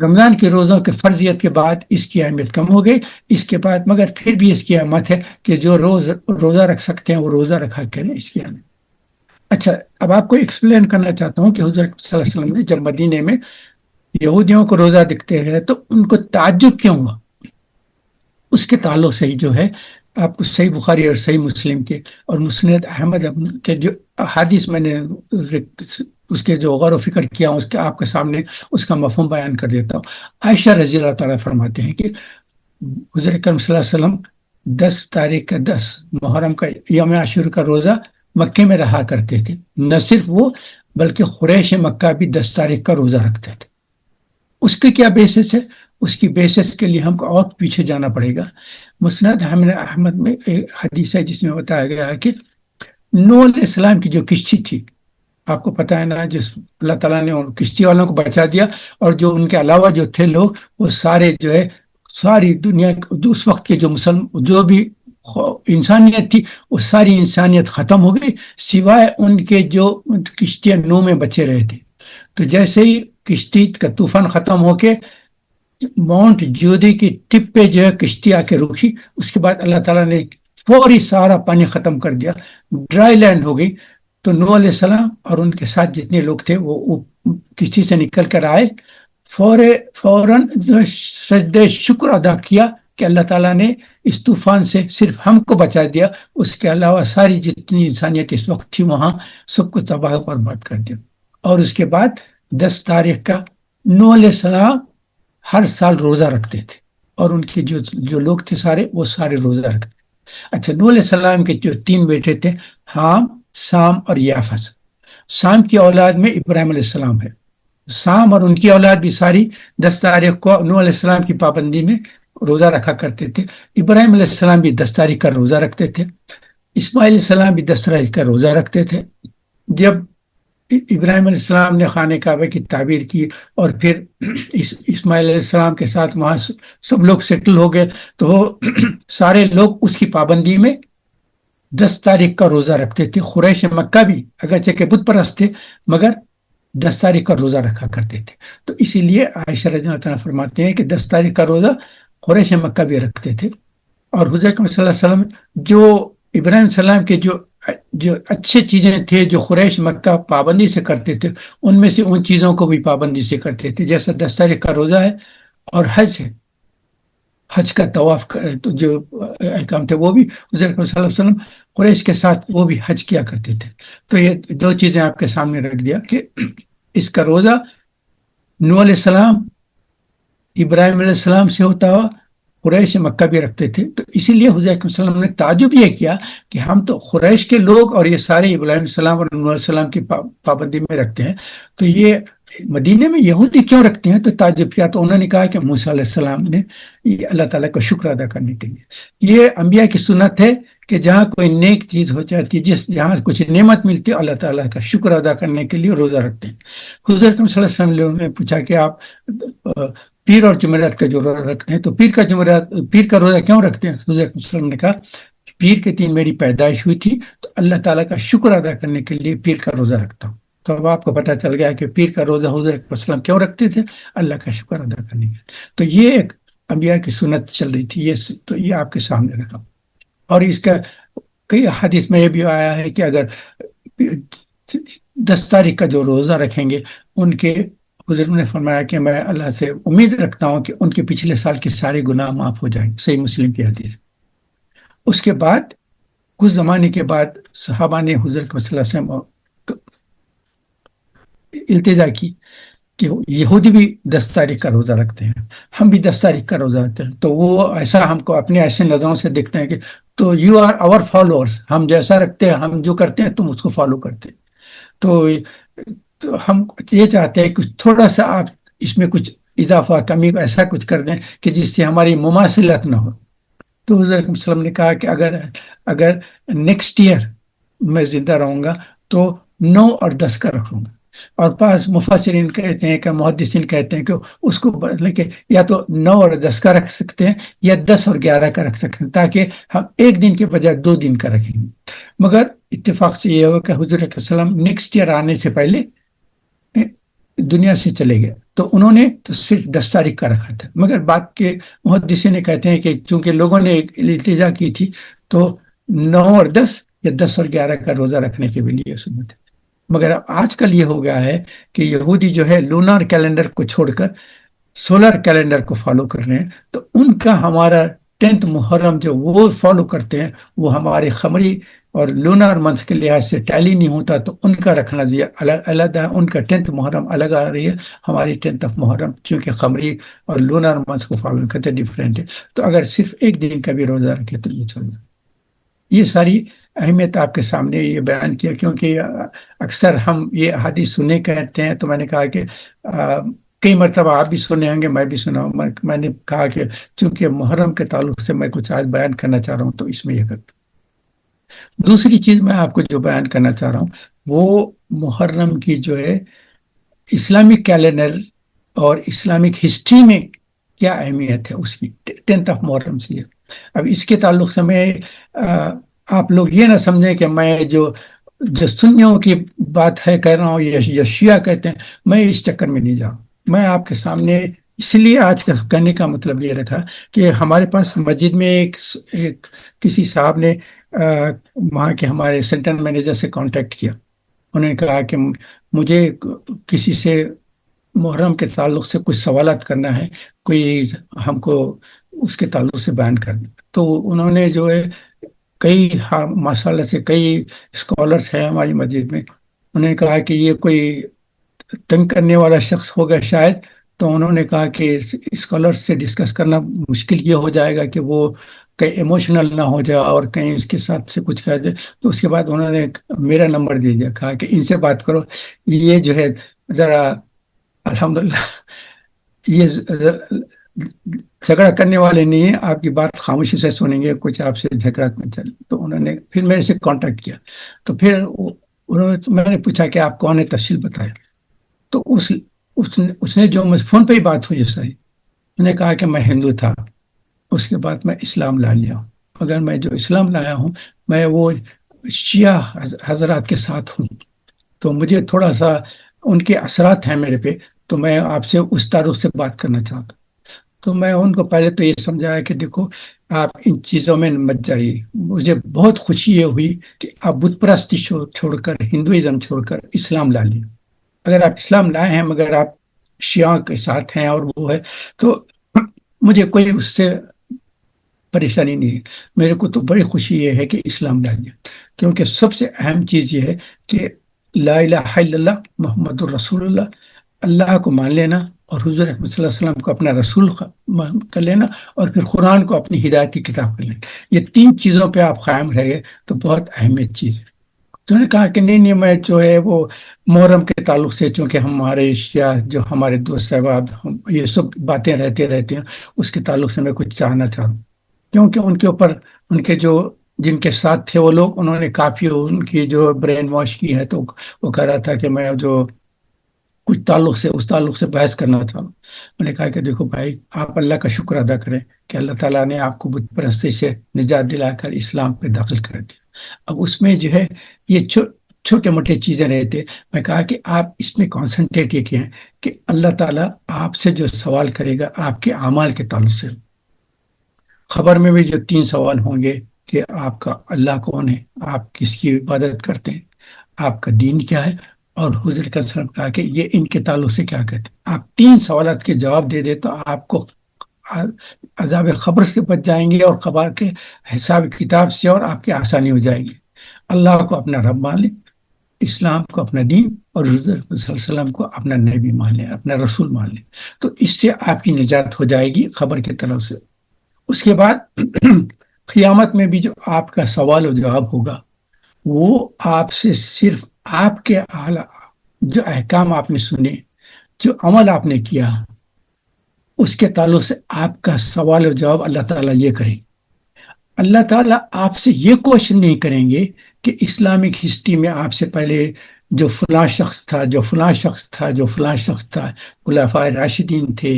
رمضان کے روزوں کے فرضیت کے بعد اس کی اہمیت کم ہو گئی. اس کے بعد مگر پھر بھی اس کی اہمیت ہے کہ جو روزہ رکھ سکتے ہیں وہ روزہ رکھا کریں. اس کی اہمیت. اچھا، اب آپ کو ایکسپلین کرنا چاہتا ہوں کہ حضرت صلی اللہ علیہ وسلم نے جب مدینے میں یہودیوں کو روزہ دکھتے ہیں تو ان کو تعجب کیوں ہوا. اس کے تعلق سے ہی جو ہے آپ کو صحیح بخاری اور صحیح مسلم کے اور مسند احمد کے جو حدیث میں نے اس کے جو غور و فکر کیا اس کے آپ کے سامنے اس کا مفہوم بیان کر دیتا ہوں. عائشہ رضی اللہ تعالیٰ فرماتے ہیں کہ حضور اکرم صلی اللہ علیہ وسلم 10 تاریخ کا 10 محرم کا یوم عاشور کا روزہ مکے میں رہا کرتے تھے. نہ صرف وہ بلکہ قریش مکہ بھی 10 تاریخ کا روزہ رکھتے تھے. اس کے کیا بیسس ہے؟ اس کی بیسس کے لیے ہم کو اور پیچھے جانا پڑے گا. مسند احمد میں ایک حدیث ہے جس میں بتایا گیا ہے کہ نوح علیہ السلام کی جو کشتی تھی، آپ کو پتہ ہے نا، جس اللہ تعالیٰ نے ان کشتی والوں کو بچا دیا، اور جو ان کے علاوہ جو تھے لوگ وہ سارے جو ہے ساری دنیا اس وقت کے جو بھی انسانیت تھی وہ ساری انسانیت ختم ہو گئی سوائے ان کے جو کشتیاں نوح میں بچے رہے تھے. تو جیسے ہی کشتی کا طوفان ختم ہو کے ماؤنٹ جودی کی ٹپ پہ جو ہے کشتی آ کے رکی، اس کے بعد اللہ تعالیٰ نے فوری سارا پانی ختم کر دیا، ڈرائی لینڈ ہو گئی. تو نوح علیہ السلام اور ان کے ساتھ جتنے لوگ تھے وہ کشتی سے نکل کر آئے، فوراً سجدہ شکر ادا کیا کہ اللہ تعالیٰ نے اس طوفان سے صرف ہم کو بچا دیا، اس کے علاوہ ساری جتنی انسانیت اس وقت تھی وہاں سب کو تباہ و برباد کر دیا. اور اس کے بعد 10 تاریخ کا نوح علیہ السلام ہر سال روزہ رکھتے تھے، اور ان کے جو لوگ تھے سارے وہ سارے روزہ رکھتے تھے. اچھا، نوح علیہ السلام کے جو 3 بیٹے تھے، حام، سام اور یافس. سام کی اولاد میں ابراہیم علیہ السلام ہے. سام اور ان کی اولاد بھی ساری 10 تاریخ کو نوح علیہ السلام کی پابندی میں روزہ رکھا کرتے تھے. ابراہیم علیہ السلام بھی 10 تاریخ کا روزہ رکھتے تھے. اسماعیل علیہ السلام بھی 10 تاریخ کا روزہ رکھتے تھے. جب ابراہیم علیہ السلام نے خانہ کعبہ کی تعبیر کی اور پھر اسماعیل علیہ السلام کے ساتھ وہاں سب لوگ سیٹل ہو گئے تو وہ سارے لوگ اس کی پابندی میں 10 تاریخ کا روزہ رکھتے تھے. قریش مکہ بھی اگرچہ کہ بت پرست تھے مگر 10 تاریخ کا روزہ رکھا کرتے تھے. تو اسی لیے عائشہ رضی اللہ عنہا فرماتے ہیں کہ 10 تاریخ کا روزہ قریش مکہ بھی رکھتے تھے. اور حضرت صلی اللہ علیہ وسلم جو ابراہیم علیہ السلام کے جو اچھے چیزیں تھے جو قریش مکہ پابندی سے کرتے تھے، ان میں سے ان چیزوں کو بھی پابندی سے کرتے تھے. جیسا 10 تاریخ کا روزہ ہے اور حج ہے، حج کا طواف جو احکام تھے وہ بھی حضرت صلی اللہ علیہ وسلم قریش کے ساتھ وہ بھی حج کیا کرتے تھے. تو یہ 2 چیزیں آپ کے سامنے رکھ دیا کہ اس کا روزہ نوح علیہ السلام ابراہیم علیہ السلام سے ہوتا ہوا قریش مکہ بھی رکھتے تھے. تو اسی لیے حضرت صلی اللہ علیہ وسلم نے تعجب یہ کیا کہ ہم تو قریش کے لوگ اور یہ سارے ابراہیم علیہ السلام اور نوح علیہ السلام کی پابندی میں رکھتے ہیں، تو یہ مدینے میں یہودی کیوں رکھتے ہیں؟ تو تعجب کیا. تو انہوں نے کہا کہ موسیٰ علیہ السلام نے یہ اللہ تعالیٰ کا شکر ادا کرنے کے لیے، یہ انبیاء کی سنت ہے کہ جہاں کوئی نیک چیز ہو جاتی ہے، جہاں کچھ نعمت ملتی ہے، اللہ تعالیٰ کا شکر ادا کرنے کے لیے روزہ رکھتے ہیں. حضرت صلی اللہ علیہ وسلم نے پوچھا کہ آپ پیر اور جمعرات کا جو روزہ رکھتے ہیں تو پیر کا روزہ کیوں رکھتے ہیں؟ حضرت صلی اللہ علیہ وسلم نے کہا پیر کے دن میری پیدائش ہوئی تھی تو اللہ تعالیٰ کا شکر ادا کرنے کے لیے پیر کا روزہ رکھتا ہوں. تو اب آپ کو پتہ چل گیا کہ پیر کا روزہ حضرت صلی اللہ علیہ وسلم کیوں رکھتے تھے؟ اللہ کا شکر ادا کرنے کے لیے. تو یہ ایک انبیاء کی سنت چل رہی تھی. تو یہ آپ کے سامنے رکھا. اور اس کا کئی حدیث میں یہ بھی آیا ہے کہ اگر 10 تاریخ کا جو روزہ رکھیں گے ان کے حضرت نے فرمایا کہ میں اللہ سے امید رکھتا ہوں کہ ان کے پچھلے سال کے سارے گناہ معاف ہو جائیں. صحیح مسلم کی حدیث. اس کے بعد کچھ زمانے کے بعد صحابہ نے حضرت صلی اللہ علیہ وسلم التجا کی کہ یہودی بھی 10 تاریخ کا روزہ رکھتے ہیں، ہم بھی 10 تاریخ کا روزہ رکھتے ہیں. تو وہ ایسا ہم کو اپنے ایسے نظروں سے دیکھتے ہیں کہ تو یو آر آور فالوورز، ہم جیسا رکھتے ہیں، ہم جو کرتے ہیں تم اس کو فالو کرتے ہیں. تو ہم یہ چاہتے ہیں کہ تھوڑا سا آپ اس میں کچھ اضافہ کمی ایسا کچھ کر دیں کہ جس سے ہماری مماثلت نہ ہو. تو حضرت صلی اللہ علیہ وسلم نے کہا کہ اگر نیکسٹ ایئر میں زندہ رہوں گا تو 9 اور 10 کا رکھوں گا. اور بعض مفسرین کہتے ہیں کہ محدثین کہتے ہیں کہ اس کو بدلے کے یا تو 9 اور 10 کا رکھ سکتے ہیں یا 10 اور 11 کا رکھ سکتے ہیں، تاکہ ہم ایک دن کے بجائے 2 دن کا رکھیں گے. مگر اتفاق سے یہ ہوا کہ حضرت صلی اللہ علیہ وسلم نیکسٹ ایئر آنے سے پہلے دنیا سے چلے گئے، تو انہوں نے تو صرف 10 تاریخ کا رکھا تھا، مگر بعد کے محدثین نے کہتے ہیں کہ چونکہ لوگوں نے ایک التجا کی تھی تو 9 اور 10 یا 10 اور 11 کا روزہ رکھنے کے بھی لیے سنت ہے۔ مگر آج کل یہ ہو گیا ہے کہ یہودی جو ہے لونار کیلنڈر کو چھوڑ کر سولر کیلنڈر کو فالو کر رہے ہیں، تو ان کا ہمارا 10 محرم جو وہ فالو کرتے ہیں وہ ہمارے قمری اور لونار منتھ کے لحاظ سے ٹیلی نہیں ہوتا، تو ان کا رکھنا الگ ہے، ان کا 10 محرم الگ آ رہی ہے، ہماری 10 محرم چونکہ قمری اور لونار منتھ کو فالو کرتے ڈفرینٹ ہے، تو اگر صرف ایک دن کا بھی روزہ رکھے تو یہ چل جائے۔ یہ ساری اہمیت آپ کے سامنے یہ بیان کیا، کیونکہ اکثر ہم یہ حدیث سنے کہتے ہیں، تو میں نے کہا کہ کئی مرتبہ آپ بھی سنے ہوں گے، میں بھی سنا ہوں، میں نے کہا کہ چونکہ محرم کے تعلق سے میں کچھ آج بیان کرنا چاہ رہا ہوں تو اس میں یہ کرتا ہوں۔ دوسری چیز میں آپ کو جو بیان کرنا چاہ رہا ہوں وہ محرم کی جو ہے اسلامک کیلنڈر اور اسلامک ہسٹری میں کیا اہمیت ہے اس کی 10 محرم سے۔ اب اس کے تعلق سے میں آپ لوگ یہ نہ سمجھیں کہ میں جو سنیوں کی بات ہے کہہ رہا ہوں یا شیعہ کہتے ہیں، میں اس چکر میں نہیں جاؤں۔ میں آپ کے سامنے اس لیے آج کا کہنے کا مطلب یہ رکھا کہ ہمارے پاس مسجد میں ایک کسی صاحب نے وہاں کے ہمارے سینٹر مینیجر سے کانٹیکٹ کیا، انہوں نے کہا کہ مجھے کسی سے محرم کے تعلق سے کچھ سوالات کرنا ہے، کوئی ہم کو اس کے تعلق سے بیان کرنا۔ تو انہوں نے جو ہے کئی ماشاء اللہ سے کئی اسکالرس ہیں ہماری مسجد میں، انہوں نے کہا کہ یہ کوئی تنگ کرنے والا شخص ہوگا شاید، تو انہوں نے کہا کہ اسکالرس سے ڈسکس کرنا مشکل یہ ہو جائے گا کہ وہ کہیں ایموشنل نہ ہو جائے اور کہیں اس کے ساتھ سے کچھ کہہ دے، تو اس کے بعد انہوں نے میرا نمبر دے دیا، کہا کہ ان سے بات کرو، یہ جو ہے ذرا الحمدللہ یہ جھگڑا کرنے والے نہیں ہیں، آپ کی بات خاموشی سے سنیں گے، کچھ آپ سے جھگڑا نہ چلے۔ تو انہوں نے پھر میرے سے کانٹیکٹ کیا، تو پھر میں نے پوچھا کہ آپ کون ہے، تفصیل بتایا، تو اس نے جو مجھ فون پہ ہی بات ہوئی ساری، میں نے کہا کہ میں ہندو تھا، اس کے بعد میں اسلام لا لیا ہوں، اگر میں جو اسلام لایا ہوں میں وہ شیعہ حضرات کے ساتھ ہوں، تو مجھے تھوڑا سا ان کے اثرات ہیں میرے پہ، تو میں آپ سے اس تعارف سے بات کرنا چاہتا ہوں۔ تو میں ان کو پہلے تو یہ سمجھایا کہ دیکھو آپ ان چیزوں میں مت جائیے، مجھے بہت خوشی یہ ہوئی کہ آپ بت پرستی چھوڑ کر ہندوازم چھوڑ کر اسلام لا لیں۔ اگر آپ اسلام لائے ہیں مگر آپ شیعہ کے ساتھ ہیں اور وہ ہے، تو مجھے کوئی اس سے پریشانی نہیں ہے، میرے کو تو بڑی خوشی یہ ہے کہ اسلام لا لیا، کیونکہ سب سے اہم چیز یہ ہے کہ لا الہ الا اللہ محمد الرسول اللہ، اللہ کو مان لینا اور حضور صلی اللہ علیہ وسلم کو اپنا رسول کر لینا، اور پھر قرآن کو اپنی ہدایتی کتاب کر لینا۔ یہ 3 چیزوں پہ آپ قائم رہے تو بہت اہمیت چیز ہے۔ تو نے کہا کہ نہیں میں جو ہے وہ محرم کے تعلق سے، چونکہ ہمارے شیعہ جو ہمارے دوست صاحب یہ سب باتیں رہتے ہیں، اس کے تعلق سے میں کچھ چاہنا چاہوں، کیونکہ ان کے اوپر ان کے جو جن کے ساتھ تھے وہ لوگ، انہوں نے کافی ان کی جو برین واش کی ہے، تو وہ کہہ رہا تھا کہ میں جو کچھ اس تعلق سے بحث کرنا تھا۔ میں نے کہا کہ دیکھو بھائی، آپ اللہ کا شکر ادا کریں کہ اللہ تعالیٰ نے آپ کو بت پرستی سے نجات دلا کر اسلام پہ داخل کر دیا۔ اب اس میں جو ہے یہ چھوٹے موٹے چیزیں رہتے، میں کہا کہ آپ اس میں کانسنٹریٹ یہ کیا ہے کہ اللہ تعالیٰ آپ سے جو سوال کرے گا آپ کے اعمال کے تعلق سے، خبر میں بھی جو 3 سوال ہوں گے کہ آپ کا اللہ کون ہے، آپ کس کی عبادت کرتے ہیں، آپ کا دین کیا ہے، اور حضور کا سلام کہا کہ یہ ان کے تعلق سے کیا کہتے ہیں۔ آپ 3 سوالات کے جواب دے دے تو آپ کو عذاب خبر سے بچ جائیں گے اور خبر کے حساب کتاب سے، اور آپ کی آسانی ہو جائے گی۔ اللہ کو اپنا رب مان لیں، اسلام کو اپنا دین، اور حضور صلی اللہ علیہ وسلم کو اپنا نبی مان لیں، اپنا رسول مان لیں، تو اس سے آپ کی نجات ہو جائے گی خبر کی طرف سے۔ اس کے بعد قیامت میں بھی جو آپ کا سوال و جواب ہوگا وہ آپ سے صرف آپ کے جو احکام آپ نے سنے، جو عمل آپ نے کیا، اس کے تعلق سے آپ کا سوال و جواب اللہ تعالیٰ یہ کریں۔ اللہ تعالیٰ آپ سے یہ کوشچن نہیں کریں گے کہ اسلامک ہسٹری میں آپ سے پہلے جو فلاں شخص تھا، جو فلاں شخص تھا، جو فلاں شخص تھا، خلفائے راشدین تھے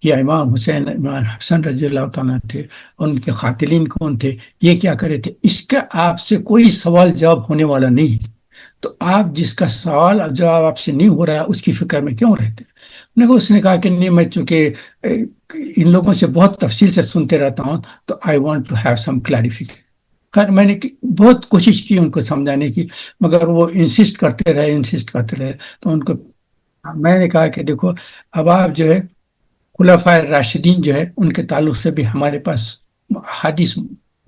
یا امام حسین امام حسن رضی اللہ تعالیٰ تھے، ان کے قاتلین کون تھے، یہ کیا کرے تھے، اس کا آپ سے کوئی سوال جواب ہونے والا نہیں ہے۔ تو آپ جس کا سوال اور جواب آپ سے نہیں ہو رہا ہے اس کی فکر میں کیوں رہتے؟ اس نے کہا کہ نہیں، میں چونکہ ان لوگوں سے بہت تفصیل سے سنتے رہتا ہوں تو I want to have some clarification. خیر میں نے بہت کوشش کی ان کو سمجھانے کی، مگر وہ انسسٹ کرتے رہے. تو ان کو میں نے کہا کہ دیکھو، اب آپ جو ہے خلفائے راشدین جو ہے ان کے تعلق سے بھی ہمارے پاس حدیث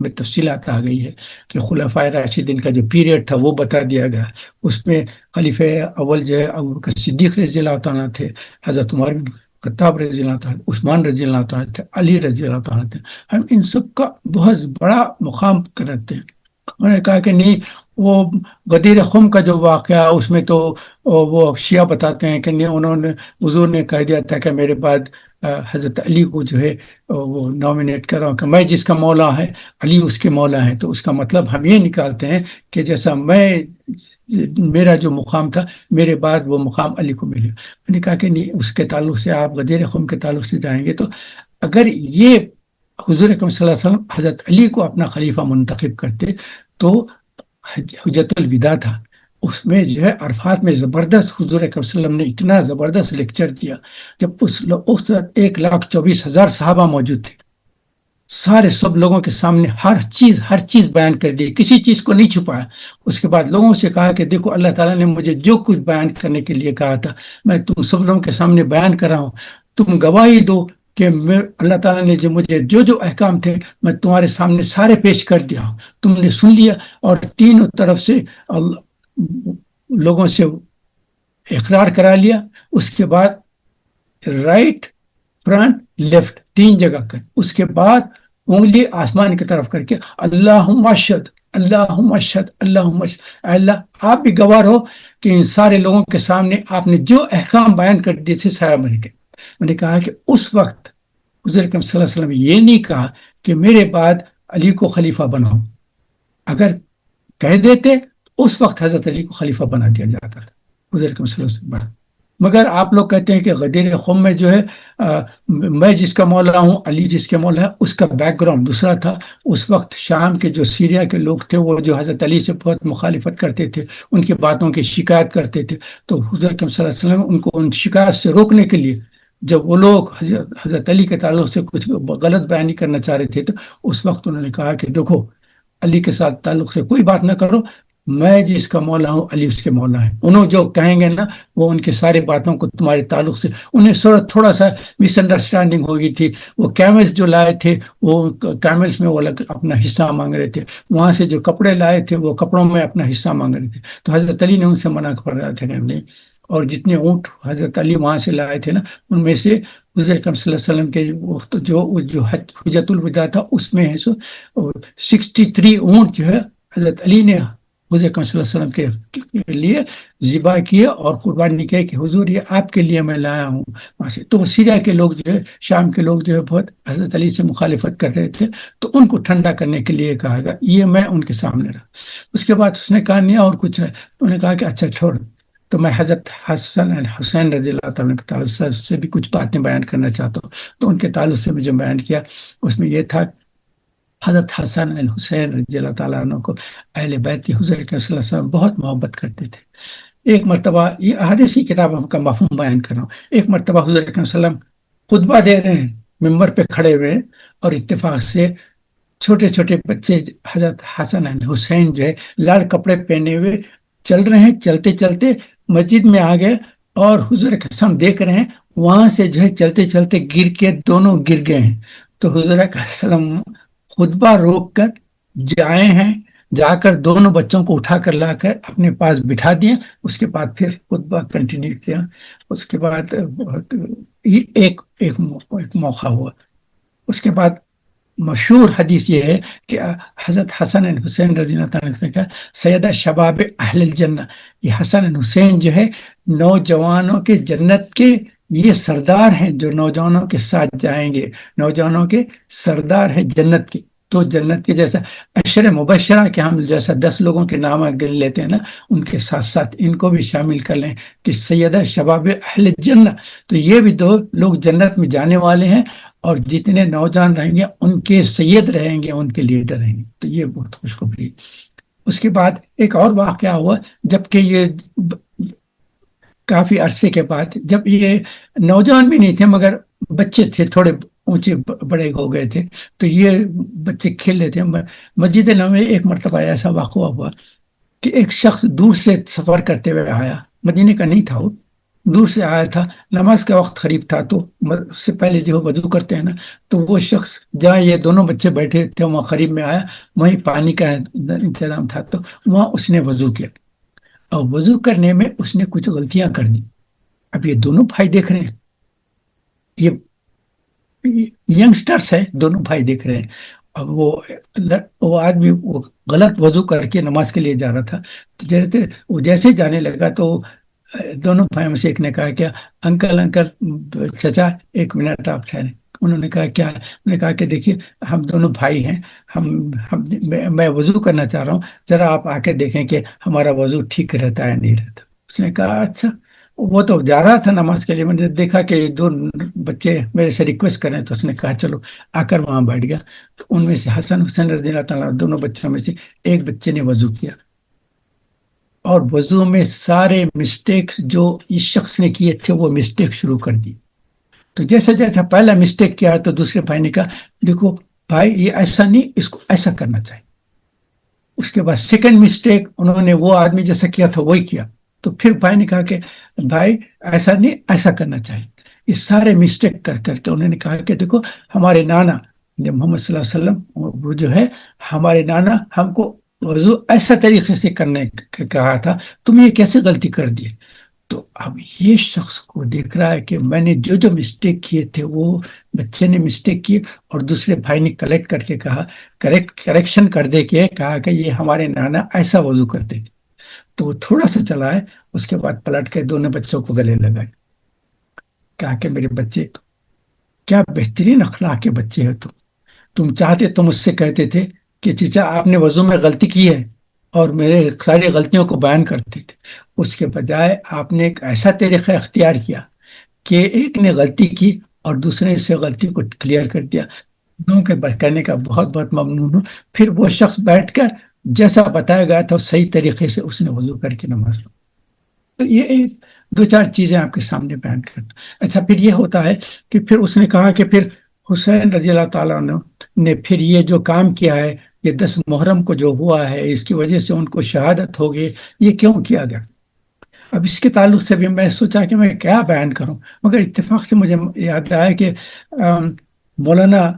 میں تفصیلات آ گئی ہے کہ خلفائے راشدین کا جو پیریڈ تھا وہ بتا دیا گیا. اس میں خلیفہ اول جو ہے ابو بکر صدیق رضی اللہ تعالیٰ تھے، حضرت عمر بن خطاب رضی اللہ تعالیٰ، عثمان رضی اللہ تعالیٰ تھے، علی رضی اللہ تعالیٰ تھے. ہم ان سب کا بہت بڑا مقام رکھتے ہیں. انہوں نے کہا کہ نہیں، وہ غدیر خم کا جو واقعہ اس میں تو وہ شیعہ بتاتے ہیں کہ نہیں، انہوں نے حضور نے کہہ دیا تھا کہ میرے بعد حضرت علی کو جو ہے وہ نامینیٹ کر رہا ہوں کہ میں جس کا مولا ہے علی اس کے مولا ہیں. تو اس کا مطلب ہم یہ نکالتے ہیں کہ جیسا میرا جو مقام تھا میرے بعد وہ مقام علی کو ملے. میں نے کہا کہ نہیں، اس کے تعلق سے آپ غدیر خم کے تعلق سے جائیں گے تو اگر یہ حضور اکرم صلی اللہ علیہ وسلم حضرت علی کو اپنا خلیفہ منتخب کرتے تو حجت الوداع تھا، اس میں جو ہے عرفات میں زبردست حضور اکرم صلی اللہ علیہ وسلم نے اتنا زبردست لیکچر دیا. جب اس 1,24,000 صحابہ موجود تھے، سارے سب لوگوں کے سامنے ہر چیز بیان کر دی، کسی چیز کو نہیں چھپایا. اس کے بعد لوگوں سے کہا کہ دیکھو، اللہ تعالیٰ نے مجھے جو کچھ بیان کرنے کے لیے کہا تھا میں تم سب لوگوں کے سامنے بیان کر رہا ہوں. تم گواہی دو کہ اللہ تعالیٰ نے جو احکام تھے میں تمہارے سامنے سارے پیش کر دیا ہوں، تم نے سن لیا. اور تینوں طرف سے لوگوں سے اقرار کرا لیا. اس کے بعد رائٹ، فرنٹ، لیفٹ 3 جگہ کر، اس کے بعد انگلی آسمان کی طرف کر کے اللہم اشہد اللہم اشہد اللہم اشہد، اللہ آپ بھی گواہ ہو کہ ان سارے لوگوں کے سامنے آپ نے جو احکام بیان کر دیے تھے سایہ بن کے. میں نے کہا کہ اس وقت حضور اکرم صلی اللہ علیہ وسلم یہ نہیں کہا کہ میرے بعد علی کو خلیفہ بناؤ. اگر کہہ دیتے اس وقت حضرت علی کو خلیفہ بنا دیا جاتا تھا حضور اکرم صلی اللہ علیہ وسلم. مگر آپ لوگ کہتے ہیں کہ غدیر خم میں جو ہے میں جس کا مولا ہوں علی جس کے مولا ہے، اس کا بیک گراؤنڈ دوسرا تھا. اس وقت شام کے جو سیریا کے لوگ تھے وہ جو حضرت علی سے بہت مخالفت کرتے تھے، ان کی باتوں کی شکایت کرتے تھے. تو حضور اکرم صلی اللہ علیہ وسلم ان کو ان شکایت سے روکنے کے لیے جب وہ لوگ حضرت علی کے تعلق سے کچھ غلط بیانی کرنا چاہ رہے تھے تو اس وقت انہوں نے کہا کہ دیکھو، علی کے ساتھ تعلق سے کوئی بات نہ کرو، میں جس کا مولا ہوں علی اس کے مولا ہے. انہوں جو کہیں گے نا وہ ان کے سارے باتوں کو تمہارے تعلق سے، انہیں تھوڑا سا مس انڈرسٹینڈنگ ہو گئی تھی. وہ کیملز جو لائے تھے وہ کیملز میں وہ اپنا حصہ مانگ رہے تھے، وہاں سے جو کپڑے لائے تھے وہ کپڑوں میں اپنا حصہ مانگ رہے تھے. تو حضرت علی نے ان سے منع کر رہا تھا کہ نہیں. اور جتنے اونٹ حضرت علی وہاں سے لائے تھے نا، ان میں سے حضور اکرم صلی اللہ علیہ وسلم کے جو حجت الوداع تھا اس میں ہے 63 اونٹ جو ہے حضرت علی نے حضور اکرم صلی اللہ علیہ وسلم کے لیے ذبح کیے اور قربانی کیے کہ حضور یہ آپ کے لیے میں لایا ہوں وہاں سے. تو سیریا کے لوگ جو ہے، شام کے لوگ جو ہے بہت حضرت علی سے مخالفت کر رہے تھے، تو ان کو ٹھنڈا کرنے کے لیے کہا گا. یہ میں ان کے سامنے رہا. اس کے بعد اس نے کہا نہیں اور کچھ ہے. انہوں نے کہا کہ اچھا چھوڑ، تو میں حضرت حسین رضی اللہ تعالیٰ کے تعلق سے بھی کچھ باتیں بیان کرنا چاہتا ہوں. تو ان کے تعلق سے میں جو بیان کیا اس میں یہ تھا، حضرت حسن الحسین رضی اللہ تعالیٰ عنہ کو اہل بیت حضور صلی اللہ علیہ وسلم بہت محبت کرتے تھے. ایک مرتبہ، یہ احادیث کی کتاب کا مفہوم بیان کر رہا ہوں، ایک مرتبہ حضور صلی اللہ علیہ وسلم خطبہ دے رہے ہیں، ممبر پہ کھڑے ہوئے، اور اتفاق سے چھوٹے چھوٹے بچے حضرت حسن الحسین جو ہے لال کپڑے پہنے ہوئے چل رہے ہیں، چلتے چلتے مسجد میں آ گئے اور حضور کے سامنے دیکھ رہے ہیں، وہاں سے جو ہے چلتے چلتے گر کے دونوں گر گئے ہیں. تو حضور علیہ السلام خطبہ روک کر جائے ہیں، جا کر دونوں بچوں کو اٹھا کر لا کر اپنے پاس بٹھا دیا. اس کے بعد پھر خطبہ کنٹینیو کیا. اس کے بعد ایک موقع ہوا. اس کے بعد مشہور حدیث یہ ہے کہ حضرت حسن حسین رضی اللہ تعالیٰ نے کہا سیدہ شباب اہل الجنہ، یہ حسن حسین جو ہے نوجوانوں کے جنت کے یہ سردار ہیں، جو نوجوانوں کے ساتھ جائیں گے، نوجوانوں کے سردار ہیں جنت کے. تو جنت کے جیسا عشر مبشرہ کے ہم جیسا 10 لوگوں کے نام گن لیتے ہیں نا، ان کے ساتھ ساتھ ان کو بھی شامل کر لیں کہ سیدہ شباب اہل الجنہ. تو یہ بھی 2 لوگ جنت میں جانے والے ہیں، اور جتنے نوجوان رہیں گے ان کے سید رہیں گے، ان کے لیڈر رہیں گے. تو یہ بہت خوشخبری. اس کے بعد ایک اور واقعہ ہوا، جبکہ یہ کافی عرصے کے بعد، جب یہ نوجوان بھی نہیں تھے مگر بچے تھے، تھوڑے اونچے بڑے ہو گئے تھے، تو یہ بچے کھیل رہے تھے مسجد نبوی میں۔ ایک مرتبہ ایسا واقعہ ہوا کہ ایک شخص دور سے سفر کرتے ہوئے آیا، مدینے کا نہیں تھا، وہ دور سے آیا تھا، نماز کا وقت قریب تھا، تو اس سے پہلے جو وضو کرتے ہیں نا، تو وہ شخص جہاں یہ دونوں بچے بیٹھے تھے وہاں قریب میں آیا، وہیں پانی کا انتظام تھا، تو وہاں اس نے وضو کیا، اور وضو کرنے میں اس نے کچھ غلطیاں کر دی۔ اب یہ دونوں بھائی دیکھ رہے ہیں، یہ ینگسٹرس ہے، دونوں بھائی دیکھ رہے ہیں، اب وہ آدمی وہ غلط وضو کر کے نماز کے لیے جا رہا تھا، تو وہ جیسے جانے لگا تو دونوں بھائیوں میں سے ایک نے کہا کیا انکل انکل چچا ایک منٹ آپ ٹھہریں۔ انہوں نے کہا کیا؟ انہوں نے کہا کہ دیکھیے ہم دونوں بھائی ہیں، میں وضو کرنا چاہ رہا ہوں، ذرا آپ آ کے دیکھیں کہ ہمارا وضو ٹھیک رہتا ہے نہیں رہتا۔ اس نے کہا اچھا، وہ تو جا رہا تھا نماز کے لیے، میں نے دیکھا کہ دو بچے میرے سے ریکویسٹ کریں، تو اس نے کہا چلو، آ کر وہاں بیٹھ گیا۔ تو ان میں سے حسن حسین رضی اللہ تعالیٰ، دونوں بچوں میں سے ایک بچے نے وضو کیا، اور وضو میں سارے مسٹیکس جو اس شخص نے کیے تھے وہ مسٹیک شروع کر دی۔ تو جیسا جیسا پہلا مسٹیک کیا تو دوسرے بھائی نے کہا دیکھو بھائی یہ ایسا نہیں، اس کو ایسا کرنا چاہیے۔ اس کے بعد سیکنڈ مسٹیک انہوں نے وہ آدمی جیسا کیا تھا وہی کیا، تو پھر بھائی نے کہا کہ بھائی ایسا نہیں، ایسا کرنا چاہیے۔ یہ سارے مسٹیک کر کر کے انہوں نے کہا کہ دیکھو ہمارے نانا محمد صلی اللہ علیہ وسلم وہ جو ہے، ہمارے نانا ہم کو وضو ایسا طریقے سے کرنے کہا تھا، تم یہ کیسے غلطی کر دی؟ تو اب یہ شخص کو دیکھ رہا ہے کہ میں نے جو مسٹیک کیے تھے وہ بچے نے مسٹیک کی، اور دوسرے بھائی نے کلیکٹ کر کے کہا، کریکشن کر دے کے کہا کہ یہ ہمارے نانا ایسا وضو کرتے تھے۔ تو وہ تھوڑا سا چلا ہے، اس کے بعد پلٹ کے دونوں بچوں کو گلے لگائے، کہا کہ میرے بچے کیا بہترین اخلاق کے بچے ہو تم چاہتے تو مجھ سے کہتے تھے کہ چچا آپ نے وضو میں غلطی کی ہے، اور میرے ساری غلطیوں کو بیان کرتے تھے۔ اس کے بجائے آپ نے ایک ایسا طریقہ اختیار کیا کہ ایک نے غلطی کی اور دوسرے نے اس سے غلطی کو کلیئر کر دیا۔ دونوں کے کہنے کا بہت بہت ممنون ہوں۔ پھر وہ شخص بیٹھ کر جیسا بتایا گیا تھا صحیح طریقے سے اس نے وضو کر کے نماز پڑھی۔ تو یہ ایک دو چار چیزیں آپ کے سامنے بیان کرتا۔ اچھا، پھر یہ ہوتا ہے کہ پھر اس نے کہا کہ پھر حسین رضی اللہ تعالیٰ عنہ نے پھر یہ جو کام کیا ہے، یہ 10 محرم کو جو ہوا ہے، اس کی وجہ سے ان کو شہادت ہو گئی، یہ کیوں کیا گیا؟ اب اس کے تعلق سے بھی میں سوچا کہ میں کیا بیان کروں، مگر اتفاق سے مجھے یاد آیا کہ مولانا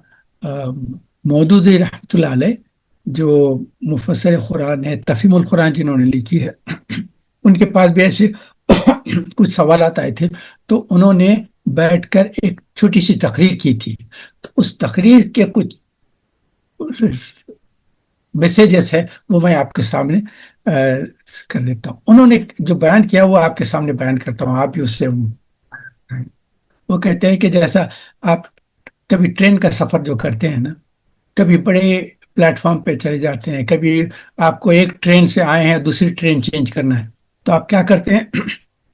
مودودی رحمۃ اللہ علیہ جو مفسر قرآن ہے، تفہیم القرآن جنہوں نے لکھی ہے، ان کے پاس بھی ایسے کچھ سوالات آئے تھے، تو انہوں نے بیٹھ کر ایک چھوٹی سی تقریر کی تھی۔ تو اس تقریر کے کچھ میسیجز ہے وہ میں آپ کے سامنے کر دیتا ہوں۔ انہوں نے جو بیان کیا وہ آپ کے سامنے بیان کرتا ہوں، آپ بھی اس سے۔ وہ کہتے ہیں کہ جیسا آپ کبھی ٹرین کا سفر جو کرتے ہیں نا، کبھی بڑے پلیٹ فارم پہ چلے جاتے ہیں، کبھی آپ کو ایک ٹرین سے آئے ہیں دوسری ٹرین چینج کرنا ہے، تو آپ کیا کرتے ہیں،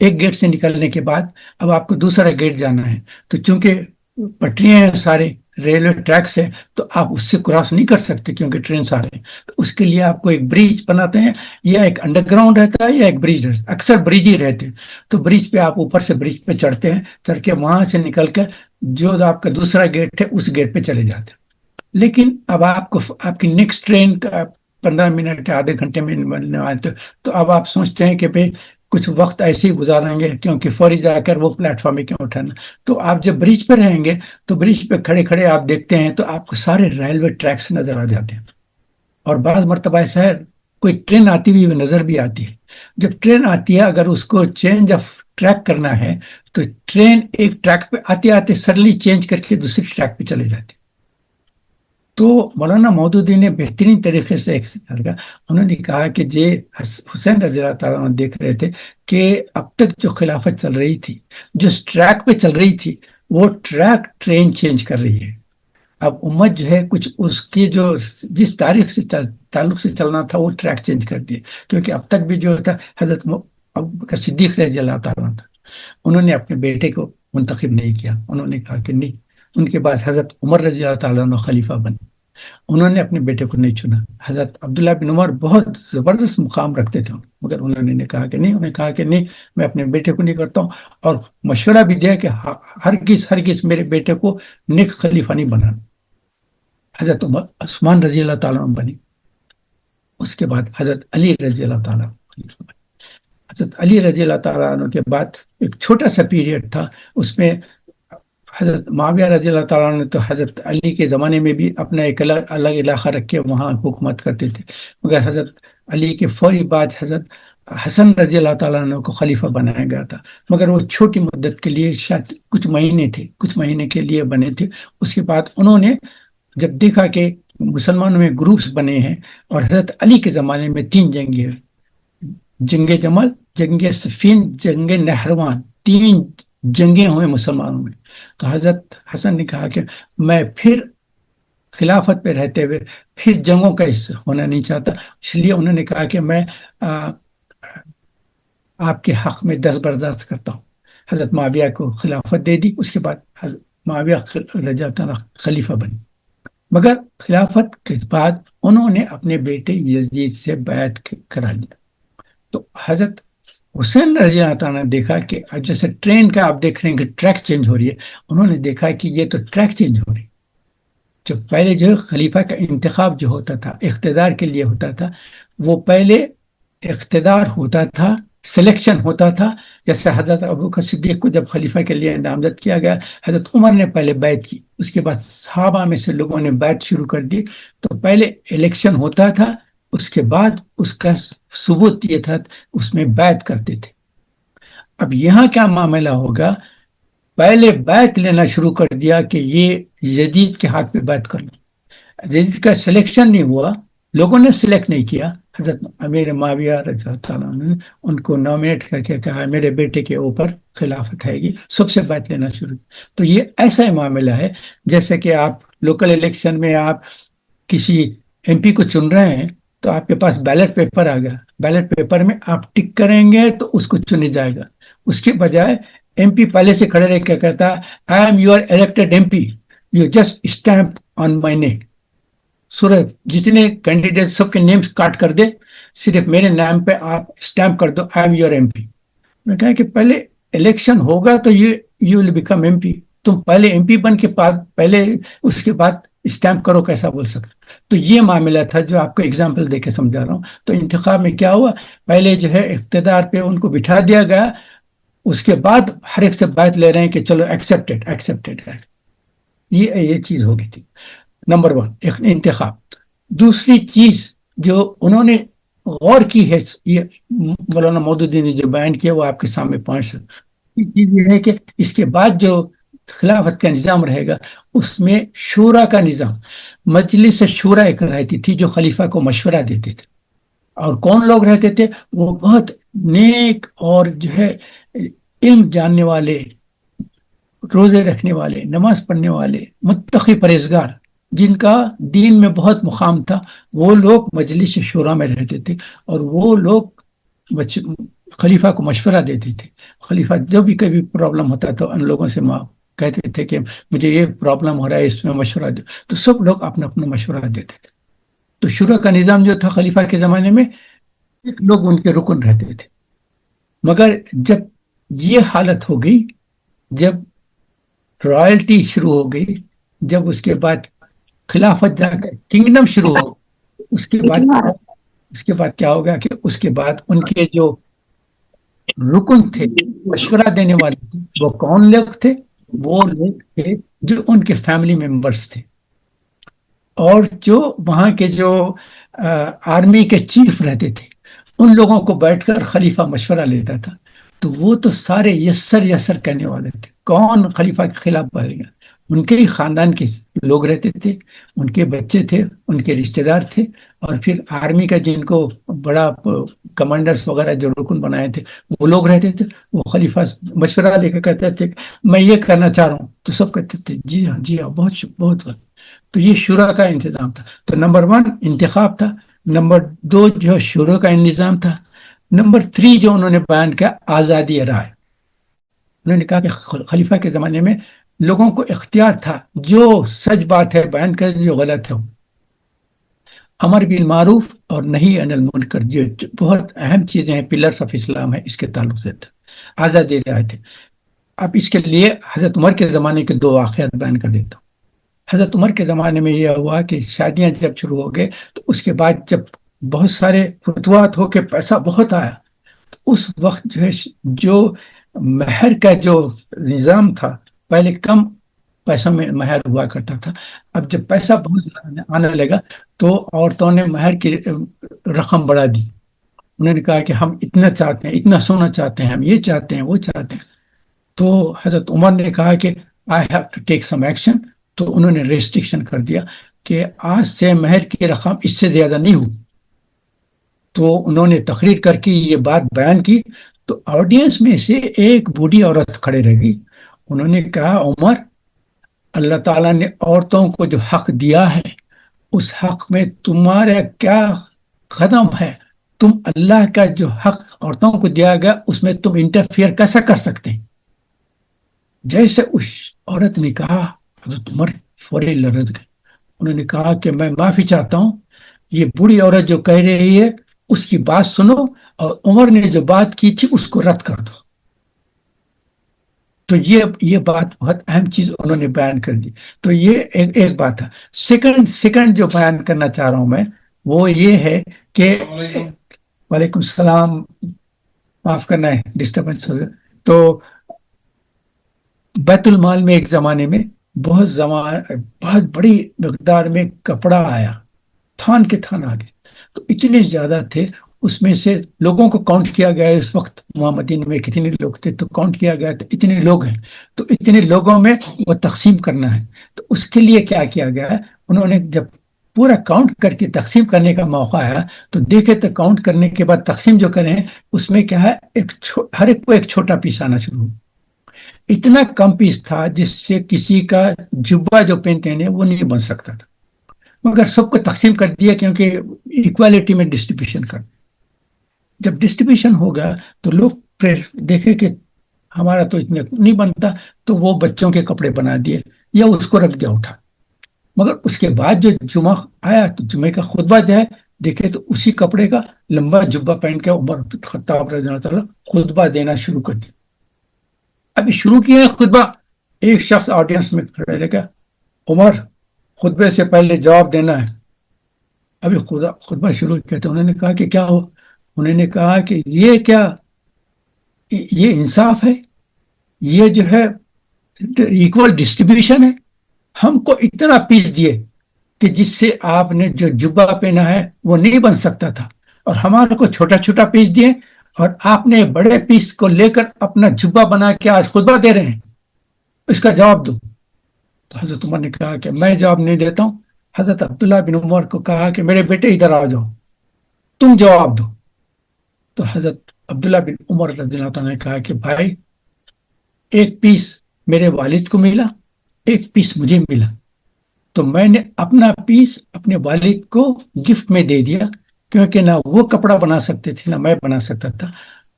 ایک گیٹ سے نکلنے کے بعد اب آپ کو دوسرا گیٹ جانا ہے، تو چونکہ پٹریاں ہیں، سارے ریلوے ٹریکس ہیں، تو آپ اس سے کراس نہیں کر سکتے کیونکہ ٹرین سارے ہیں، تو اس کے لیے آپ کو ایک برج بناتے ہیں، یا ایک انڈر گراؤنڈ رہتا ہے یا ایک برج رہتا ہے، اکثر برج ہی رہتے ہیں۔ تو برج پہ آپ اوپر سے برج پہ چڑھتے ہیں، چڑھ کے وہاں سے نکل کر جو آپ کا دوسرا گیٹ ہے اس گیٹ پہ چلے جاتے ہیں۔ لیکن اب آپ کو آپ کی نیکسٹ ٹرین کا 15 منٹ یا آدھے گھنٹے میں ملنے والے، تو اب آپ سوچتے ہیں کہ بھئی کچھ وقت ایسے ہی گزاریں گے کیونکہ فوری جا کر وہ پلیٹ فارم میں کیوں اٹھانا۔ تو آپ جب برج پہ رہیں گے تو برج پہ کھڑے کھڑے آپ دیکھتے ہیں تو آپ کو سارے ریلوے ٹریکس نظر آ جاتے ہیں، اور بعض مرتبہ ایسا ہے کوئی ٹرین آتی ہوئی نظر بھی آتی ہے۔ جب ٹرین آتی ہے اگر اس کو چینج آف ٹریک کرنا ہے تو ٹرین ایک ٹریک پہ آتے آتے سڈنلی چینج کر کے دوسری ٹریک پہ چلے جاتے۔ تو مولانا مودودی نے بہترین طریقے سے انہوں نے کہا کہ حسین رضی اللہ تعالیٰ عنہ دیکھ رہے تھے کہ اب تک جو خلافت چل رہی تھی، جو ٹریک پہ چل رہی تھی، وہ ٹریک ٹرین چینج کر رہی ہے۔ اب امت جو ہے کچھ اس کی جو جس تاریخ سے تعلق سے چلنا تھا وہ ٹریک چینج کر دیے، کیونکہ اب تک بھی جو تھا حضرت ابوبکر صدیق رضی اللہ تعالیٰ تھا، انہوں نے اپنے بیٹے کو منتخب نہیں کیا، انہوں نے کہا کہ نہیں، ان کے بعد حضرت عمر رضی اللہ تعالیٰ عنہ خلیفہ بنے۔ انہوں نے اپنے بیٹے کو نہیں چنا. حضرت عبداللہ بن عمر بہت زبردست مقام رکھتے تھے مگر انہوں نے کہا کہ نہیں. انہوں نے کہا کہ نہیں, میں اپنے بیٹے کو نہیں کرتا ہوں, اور مشورہ بھی دیا کہ ہرگز میرے بیٹے کو نیکسٹ خلیفہ نہیں بنانا. حضرت عثمان رضی اللہ تعالیٰ عنہ بنی, اس کے بعد حضرت علی رضی اللہ تعالیٰ عنہ. حضرت علی رضی اللہ تعالیٰ عنہ کے بعد ایک چھوٹا سا پیریڈ تھا, اس میں حضرت معاویہ رضی اللہ تعالیٰ عنہ تو حضرت علی کے زمانے میں بھی اپنا ایک الگ علاقہ رکھ کے وہاں حکومت کرتے تھے, مگر حضرت علی کے فوری بعد حضرت حسن رضی اللہ تعالیٰ عنہ کو خلیفہ بنایا گیا تھا, مگر وہ چھوٹی مدت کے لیے, شاید کچھ مہینے کے لیے بنے تھے. اس کے بعد انہوں نے جب دیکھا کہ مسلمانوں میں گروپس بنے ہیں, اور حضرت علی کے زمانے میں 3 جنگیں ہیں, جنگ جمل, جنگ صفین, جنگ نہروان, 3 جنگیں ہوئے مسلمانوں میں, تو حضرت حسن نے کہا کہ میں پھر خلافت پہ رہتے ہوئے پھر جنگوں کا حصہ ہونا نہیں چاہتا, اس لیے انہوں نے کہا کہ میں آپ کے حق میں دست برداشت کرتا ہوں. حضرت معاویہ کو خلافت دے دی, اس کے بعد حضرت معاویہ رضی اللہ تعالیٰ خلیفہ بنے. مگر خلافت کے بعد انہوں نے اپنے بیٹے یزید سے بیعت کرا لیا. تو حضرت حسین رضی اللہ تعالیٰ نے دیکھا کہ جیسے ٹرین کا آپ دیکھ رہے ہیں کہ ٹریک چینج ہو رہی ہے, انہوں نے دیکھا کہ یہ تو ٹریک چینج ہو رہی ہے. جو پہلے جو خلیفہ کا انتخاب جو ہوتا تھا اقتدار کے لیے ہوتا تھا, وہ پہلے اقتدار ہوتا تھا, سلیکشن ہوتا تھا. جیسے حضرت ابوبکر صدیق کو جب خلیفہ کے لیے نامزد کیا گیا, حضرت عمر نے پہلے بیعت کی, اس کے بعد صحابہ میں سے لوگوں نے بیعت شروع کر دی. تو پہلے الیکشن ہوتا تھا, اس کے بعد اس کا ثبوت یہ تھا, اس میں بیعت کرتے تھے. اب یہاں کیا معاملہ ہوگا, پہلے بیعت لینا شروع کر دیا کہ یہ یزید کے ہاتھ پہ بیعت کر لو. یزید کا سلیکشن نہیں ہوا, لوگوں نے سلیکٹ نہیں کیا. حضرت امیر معاویہ رضی اللہ تعالیٰ عنہ نے ان کو نامینیٹ کر کے کہا میرے بیٹے کے اوپر خلافت ہے گی, سب سے بیعت لینا شروع. تو یہ ایسا ہی معاملہ ہے جیسے کہ آپ لوکل الیکشن میں آپ کسی ایم پی کو چن رہے ہیں, تو آپ کے پاس بیلٹ پیپر آ گیا, بیلٹ پیپر میں آپ ٹک کریں گے تو اس کو چنے جائے گا. اس کے بجائے ایم پی پہلے سے کھڑے رہ کے کہتا ہے I am your elected M P, you just stamp on my name. صرف جتنے کینڈیڈیٹ سب کے نیمز کاٹ کر دے, صرف میرے نام پہ آپ اسٹیمپ کر دو I am your M P. میں کہا کہ پہلے الیکشن ہوگا تو you will become M P, تم پہلے ایم پی بن کے پہلے اس کے بعد اسٹیمپ کرو, کیسا بول سکتے. تو یہ معاملہ تھا جو آپ کو ایگزامپل دے کے سمجھا رہا ہوں. تو انتخاب میں کیا ہوا, پہلے جو ہے اقتدار پہ ان کو بٹھا دیا گیا, اس کے بعد ہر ایک سے بیعت لے رہے ہیں کہ چلو ایکسیپٹیڈ ہے. یہ چیز ہو گئی تھی. نمبر 1 انتخاب. دوسری چیز جو انہوں نے غور کی ہے, یہ مولانا مودودی نے جو بیان کیا وہ آپ کے سامنے پوائنٹس ہے. چیز یہ ہے کہ اس کے بعد جو خلافت کا نظام رہے گا اس میں شورا کا نظام, مجلس شورا ایک رہتی تھی جو خلیفہ کو مشورہ دیتے تھے. اور کون لوگ رہتے تھے, وہ بہت نیک اور جو ہے علم جاننے والے, روزے رکھنے والے, نماز پڑھنے والے, متقی پرہیزگار, جن کا دین میں بہت مقام تھا, وہ لوگ مجلس شورا میں رہتے تھے. اور وہ لوگ خلیفہ کو مشورہ دیتے تھے. خلیفہ جب بھی کبھی پرابلم ہوتا تو ان لوگوں سے کہتے تھے کہ مجھے یہ پرابلم ہو رہا ہے, اس میں مشورہ دو. تو سب لوگ اپنا اپنا مشورہ دیتے تھے. تو شورا کا نظام جو تھا خلیفہ کے زمانے میں, لوگ ان کے رکن رہتے تھے. مگر جب یہ حالت ہو گئی, جب رائلٹی شروع ہو گئی, جب اس کے بعد خلافت جا کر کنگڈم شروع ہو, اس کے بعد کیا ہوگا کہ اس کے بعد ان کے جو رکن تھے, مشورہ دینے والے تھے, وہ کون لوگ تھے؟ وہ لوگ تھے جو ان کے فیملی ممبرس تھے, اور جو وہاں کے جو آرمی کے چیف رہتے تھے, ان لوگوں کو بیٹھ کر خلیفہ مشورہ لیتا تھا. تو وہ تو سارے یسر کہنے والے تھے, کون خلیفہ کے خلاف بولے گا. ان کے ہی خاندان کے لوگ رہتے تھے, ان کے بچے تھے, ان کے رشتہ دار تھے, اور پھر آرمی کا جن کو بڑا کمانڈرز وغیرہ جو رکن بنائے تھے وہ لوگ رہتے تھے. وہ خلیفہ مشورہ لے کے کہتے تھے میں یہ کرنا چاہ رہا ہوں, تو سب کہتے تھے جی ہاں بہت. تو یہ شورا کا انتظام تھا. تو نمبر 1 انتخاب تھا, نمبر 2 جو شورا کا نظام تھا, نمبر 3 جو انہوں نے بیان کیا آزادی رائے. انہوں نے کہا کہ خلیفہ کے زمانے میں لوگوں کو اختیار تھا, جو سچ بات ہے بیان کر, جو غلط ہے امر بالمعروف اور نہیں عن المنکر، جو بہت اہم چیزیں ہیں، پلرس آف اسلام ہے، اس کے تعلق سے تھا، آزادی رائے تھے۔ اب اس کے لیے حضرت عمر کے زمانے کے دو واقعات بیان کر دیتا ہوں۔ حضرت عمر کے زمانے میں یہ ہوا کہ شادیاں جب شروع ہو گئے تو اس کے بعد جب بہت سارے فتوحات ہو کے پیسہ بہت آیا، تو اس وقت جو ہے جو مہر کا جو نظام تھا، پہلے کم پیسوں میں مہر ہوا کرتا تھا، اب جب پیسہ بہت زیادہ آنے لگا تو عورتوں نے مہر کی رقم بڑھا دی۔ انہوں نے کہا کہ ہم اتنا چاہتے ہیں، اتنا سونا چاہتے ہیں، ہم یہ چاہتے ہیں، وہ چاہتے ہیں۔ تو حضرت عمر نے کہا کہ I have to take some action, تو انہوں نے ریسٹرکشن کر دیا کہ آج سے مہر کی رقم اس سے زیادہ نہیں ہو۔ تو انہوں نے تقریر کر کے یہ بات بیان کی، تو آڈینس میں سے ایک بوڑھی عورت کھڑے رہ گئی۔ انہوں نے کہا عمر، اللہ تعالیٰ نے عورتوں کو جو حق دیا ہے اس حق میں تمہارا کیا قدم ہے؟ تم اللہ کا جو حق عورتوں کو دیا گیا اس میں تم انٹرفیئر کیسا کر سکتے ہیں؟ جیسے اس عورت نے کہا، حضرت عمر فوری لرز گئے۔ انہوں نے کہا کہ میں معافی چاہتا ہوں، یہ بوڑھی عورت جو کہہ رہی ہے اس کی بات سنو، اور عمر نے جو بات کی تھی اس کو رد کر دو۔ تو یہ بات بہت اہم چیز انہوں نے بیان کر دی۔ تو یہ ایک بات ہے۔ سیکنڈ جو بیان کرنا چاہ رہا ہوں میں، وہ یہ ہے کہ وعلیکم السلام، معاف کرنا ہے ڈسٹربنس ہو گیا۔ تو بیت المال میں ایک زمانے میں بہت بڑی مقدار میں کپڑا آیا، تھان کے تھان آ گئے، تو اتنے زیادہ تھے، اس میں سے لوگوں کو کاؤنٹ کیا گیا اس وقت محمدین میں کتنے لوگ تھے، تو کاؤنٹ کیا گیا تو اتنے لوگ ہیں، تو اتنے لوگوں میں وہ تقسیم کرنا ہے۔ تو اس کے لیے کیا کیا گیا ہے، انہوں نے جب پورا کاؤنٹ کر کے تقسیم کرنے کا موقع آیا تو دیکھے تو کاؤنٹ کرنے کے بعد تقسیم جو کریں اس میں کیا ہے، ہر ایک کو ایک چھوٹا پیس آنا شروع ہو۔ اتنا کم پیس تھا جس سے کسی کا جبہ جو پہنتے ہیں وہ نہیں بن سکتا تھا، مگر سب کو تقسیم کر دیا کیونکہ ایکوالٹی میں ڈسٹریبیوشن کر۔ جب ڈسٹریبیوشن ہوگا تو لوگ دیکھے کہ ہمارا تو اتنا نہیں بنتا، تو وہ بچوں کے کپڑے بنا دیے یا اس کو رکھ دیا اٹھا۔ مگر اس کے بعد جو جمعہ آیا تو جمعے کا خطبہ جو ہے دیکھے تو اسی کپڑے کا لمبا جبہ پہن کے عمر خطاب رضی اللہ تعالیٰ خطبہ دینا شروع کر دیا۔ ابھی شروع کیا ہے خطبہ، ایک شخص آڈینس میں کھڑے رہ گیا، عمر خطبے سے پہلے جواب دینا ہے۔ ابھی خطبہ شروع کیا تو انہوں نے کہا کہ کیا ہو؟ انہوں نے کہا کہ یہ کیا، یہ انصاف ہے؟ یہ جو ہے ایکول ڈسٹریبیوشن ہے؟ ہم کو اتنا پیس دیے کہ جس سے آپ نے جو جبہ پہنا ہے وہ نہیں بن سکتا تھا، اور ہمارے کو چھوٹا چھوٹا پیس دیے، اور آپ نے بڑے پیس کو لے کر اپنا جبہ بنا کے آج خطبہ دے رہے ہیں، اس کا جواب دو۔ تو حضرت عمر نے کہا کہ میں جواب نہیں دیتا ہوں۔ حضرت عبداللہ بن عمر کو کہا کہ میرے بیٹے ادھر آ جاؤ، تم جواب دو۔ تو حضرت عبداللہ بن عمر رضی اللہ عنہ نے کہا کہ بھائی، ایک پیس میرے والد کو ملا، ایک پیس مجھے ملا، تو میں نے اپنا پیس اپنے والد کو گفٹ میں دے دیا، کیونکہ نہ وہ کپڑا بنا سکتے تھے نہ میں بنا سکتا تھا۔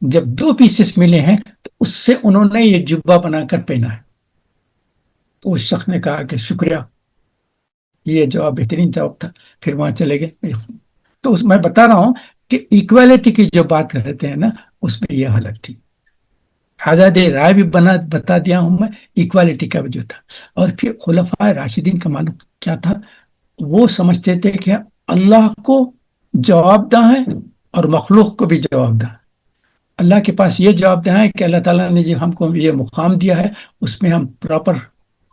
جب دو پیسز ملے ہیں تو اس سے انہوں نے یہ جبہ بنا کر پہنا ہے۔ تو اس شخص نے کہا کہ شکریہ، یہ جواب بہترین جواب تھا، پھر وہاں چلے گئے۔ تو میں بتا رہا ہوں کہ ایکویلٹی کی جو بات کرتے ہیں نا، اس میں یہ حالت تھی۔ آزادی رائے بھی بتا دیا ہوں میں، ایکویلٹی کا جو تھا۔ اور پھر خلفائے راشدین کا معلوم کیا تھا، وہ سمجھتے تھے کہ اللہ کو جواب دہ ہے اور مخلوق کو بھی جواب دہ۔ اللہ کے پاس یہ جواب دہ ہے کہ اللہ تعالیٰ نے جو ہم کو یہ مقام دیا ہے اس میں ہم پراپر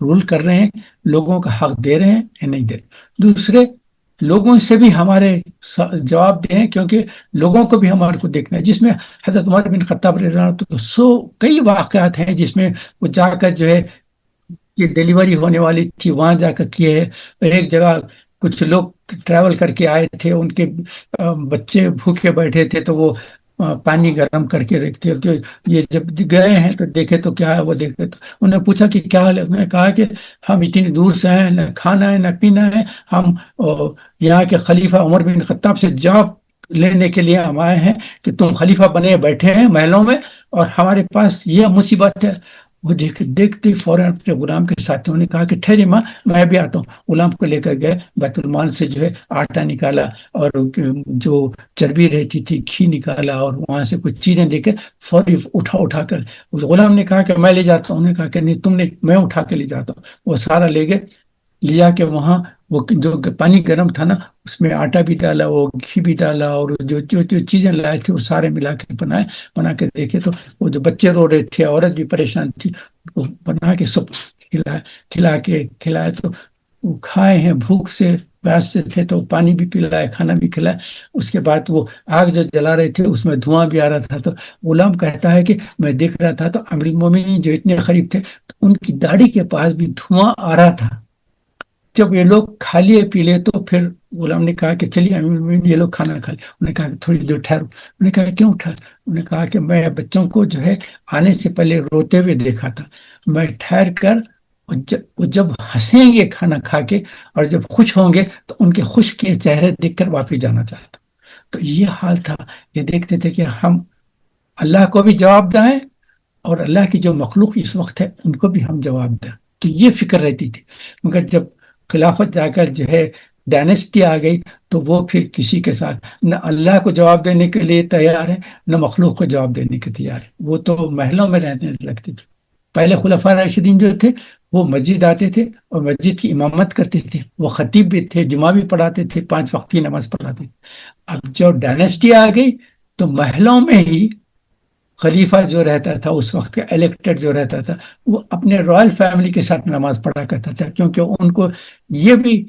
رول کر رہے ہیں، لوگوں کا حق دے رہے ہیں یا نہیں دے رہے۔ دوسرے لوگوں سے بھی ہمارے جواب دیں، کیونکہ لوگوں کو بھی ہمارے کو دیکھنا ہے، جس میں حضرت عمر بن خطاب رضی اللہ عنہ تو کئی واقعات ہیں جس میں وہ جا کر جو ہے یہ ڈیلیوری ہونے والی تھی وہاں جا کر کیے۔ ایک جگہ کچھ لوگ ٹریول کر کے آئے تھے، ان کے بچے بھوکے بیٹھے تھے تو وہ پانی گرم کر کے رکھتے، یہ جب گئے ہیں تو دیکھے تو کیا ہے، وہ دیکھتے تو انہوں نے پوچھا کہ کیا حال ہے؟ انہوں نے کہا کہ ہم اتنی دور سے ہیں، نہ کھانا ہے نہ پینا ہے، ہم یہاں کے خلیفہ عمر بن خطاب سے جواب لینے کے لیے ہم آئے ہیں کہ تم خلیفہ بنے بیٹھے ہیں محلوں میں اور ہمارے پاس یہ مصیبت ہے۔ وہ دیکھتے فوراً اپنے غلام کے ساتھیوں نے کہا کہ ٹھہرے ماں میں بھی آتا ہوں. غلام کو لے کر گئے, بیت المال سے جو ہے آٹا نکالا اور جو چربی رہتی تھی گھی نکالا, اور وہاں سے کچھ چیزیں لے کر فوری اٹھا کر اس غلام نے کہا کہ میں لے جاتا ہوں. انہوں نے کہا کہ نہیں تم نے, میں اٹھا کے لے جاتا ہوں. وہ سارا لے گئے, لے جا کے وہاں وہ جو پانی گرم تھا نا اس میں آٹا بھی ڈالا, وہ گھی بھی ڈالا, اور جو چیزیں لائے تھے وہ سارے ملا کے بنا کے دیکھے تو وہ جو بچے رو رہے تھے, عورت بھی پریشان تھی, وہ بنا کے سب کھلائے تو وہ کھائے ہیں, بھوک سے پیاس سے تھے تو پانی بھی پلایا, کھانا بھی کھلایا. اس کے بعد وہ آگ جو جلا رہے تھے اس میں دھواں بھی آ رہا تھا. تو غلام کہتا ہے کہ میں دیکھ رہا تھا تو امیر المومنین جو اتنے قریب تھے تو ان کی داڑھی کے پاس بھی دھواں آ رہا تھا. جب یہ لوگ کھا لیے پی لے تو پھر غلام نے کہا کہ چلیے امیر المومنین یہ لوگ کھانا کھا لیں. انہوں نے کہا کہ تھوڑی دیر ٹھہرو. انہوں نے کہا کیوں ٹھہر؟ انہوں نے کہا کہ میں بچوں کو جو ہے آنے سے پہلے روتے ہوئے دیکھا تھا, میں ٹھہر کر وہ جب ہنسیں گے کھانا کھا کے اور جب خوش ہوں گے تو ان کے خوش کے چہرے دیکھ کر واپس جانا چاہتا. تو یہ حال تھا. یہ دیکھتے تھے کہ ہم اللہ کو بھی جواب دیں اور اللہ کی جو مخلوق اس وقت ہے ان کو بھی ہم جواب دیں. تو یہ فکر رہتی تھی. مگر جب خلافت جا کر جو ہے ڈائنیسٹی آ گئی تو وہ پھر کسی کے ساتھ نہ اللہ کو جواب دینے کے لیے تیار ہے نہ مخلوق کو جواب دینے کے تیار ہے. وہ تو محلوں میں رہنے لگتی تھی. پہلے خلفاء راشدین جو تھے وہ مسجد آتے تھے اور مسجد کی امامت کرتے تھے, وہ خطیب بھی تھے, جمعہ بھی پڑھاتے تھے, 5 وقت کی نماز پڑھاتے تھے. اب جو ڈائنیسٹی آ گئی تو محلوں میں ہی خلیفہ جو رہتا تھا اس وقت کا الیکٹڈ جو رہتا تھا وہ اپنے رائل فیملی کے ساتھ نماز پڑھا کرتا تھا, کیونکہ ان کو یہ بھی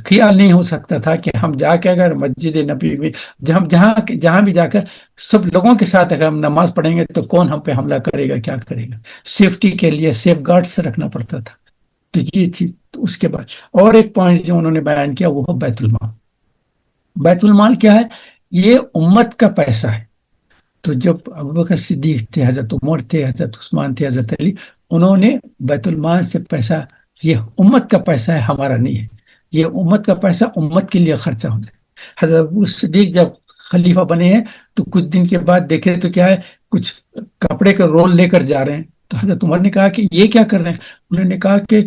خیال نہیں ہو سکتا تھا کہ ہم جا کے اگر مسجد نبی میں جہاں بھی جا کر سب لوگوں کے ساتھ اگر ہم نماز پڑھیں گے تو کون ہم پہ حملہ کرے گا, کیا کرے گا. سیفٹی کے لیے سیف گارڈ سے رکھنا پڑتا تھا. تو یہ تھی. تو اس کے بعد اور ایک پوائنٹ جو انہوں نے بیان کیا وہ بیت المال. بیت المال کیا ہے؟ یہ امت کا پیسہ ہے. تو جب ابوبکر صدیق تھے, حضرت عمر تھے, حضرت عثمان تھے, حضرت علی, انہوں نے بیت المال سے پیسہ, یہ امت کا پیسہ ہے, ہمارا نہیں ہے. یہ امت کا پیسہ امت کے لیے خرچہ ہوتا ہے. حضرت صدیق جب خلیفہ بنے ہیں تو کچھ دن کے بعد دیکھے تو کیا ہے, کچھ کپڑے کا رول لے کر جا رہے ہیں. تو حضرت عمر نے کہا کہ یہ کیا کر رہے ہیں؟ انہوں نے کہا کہ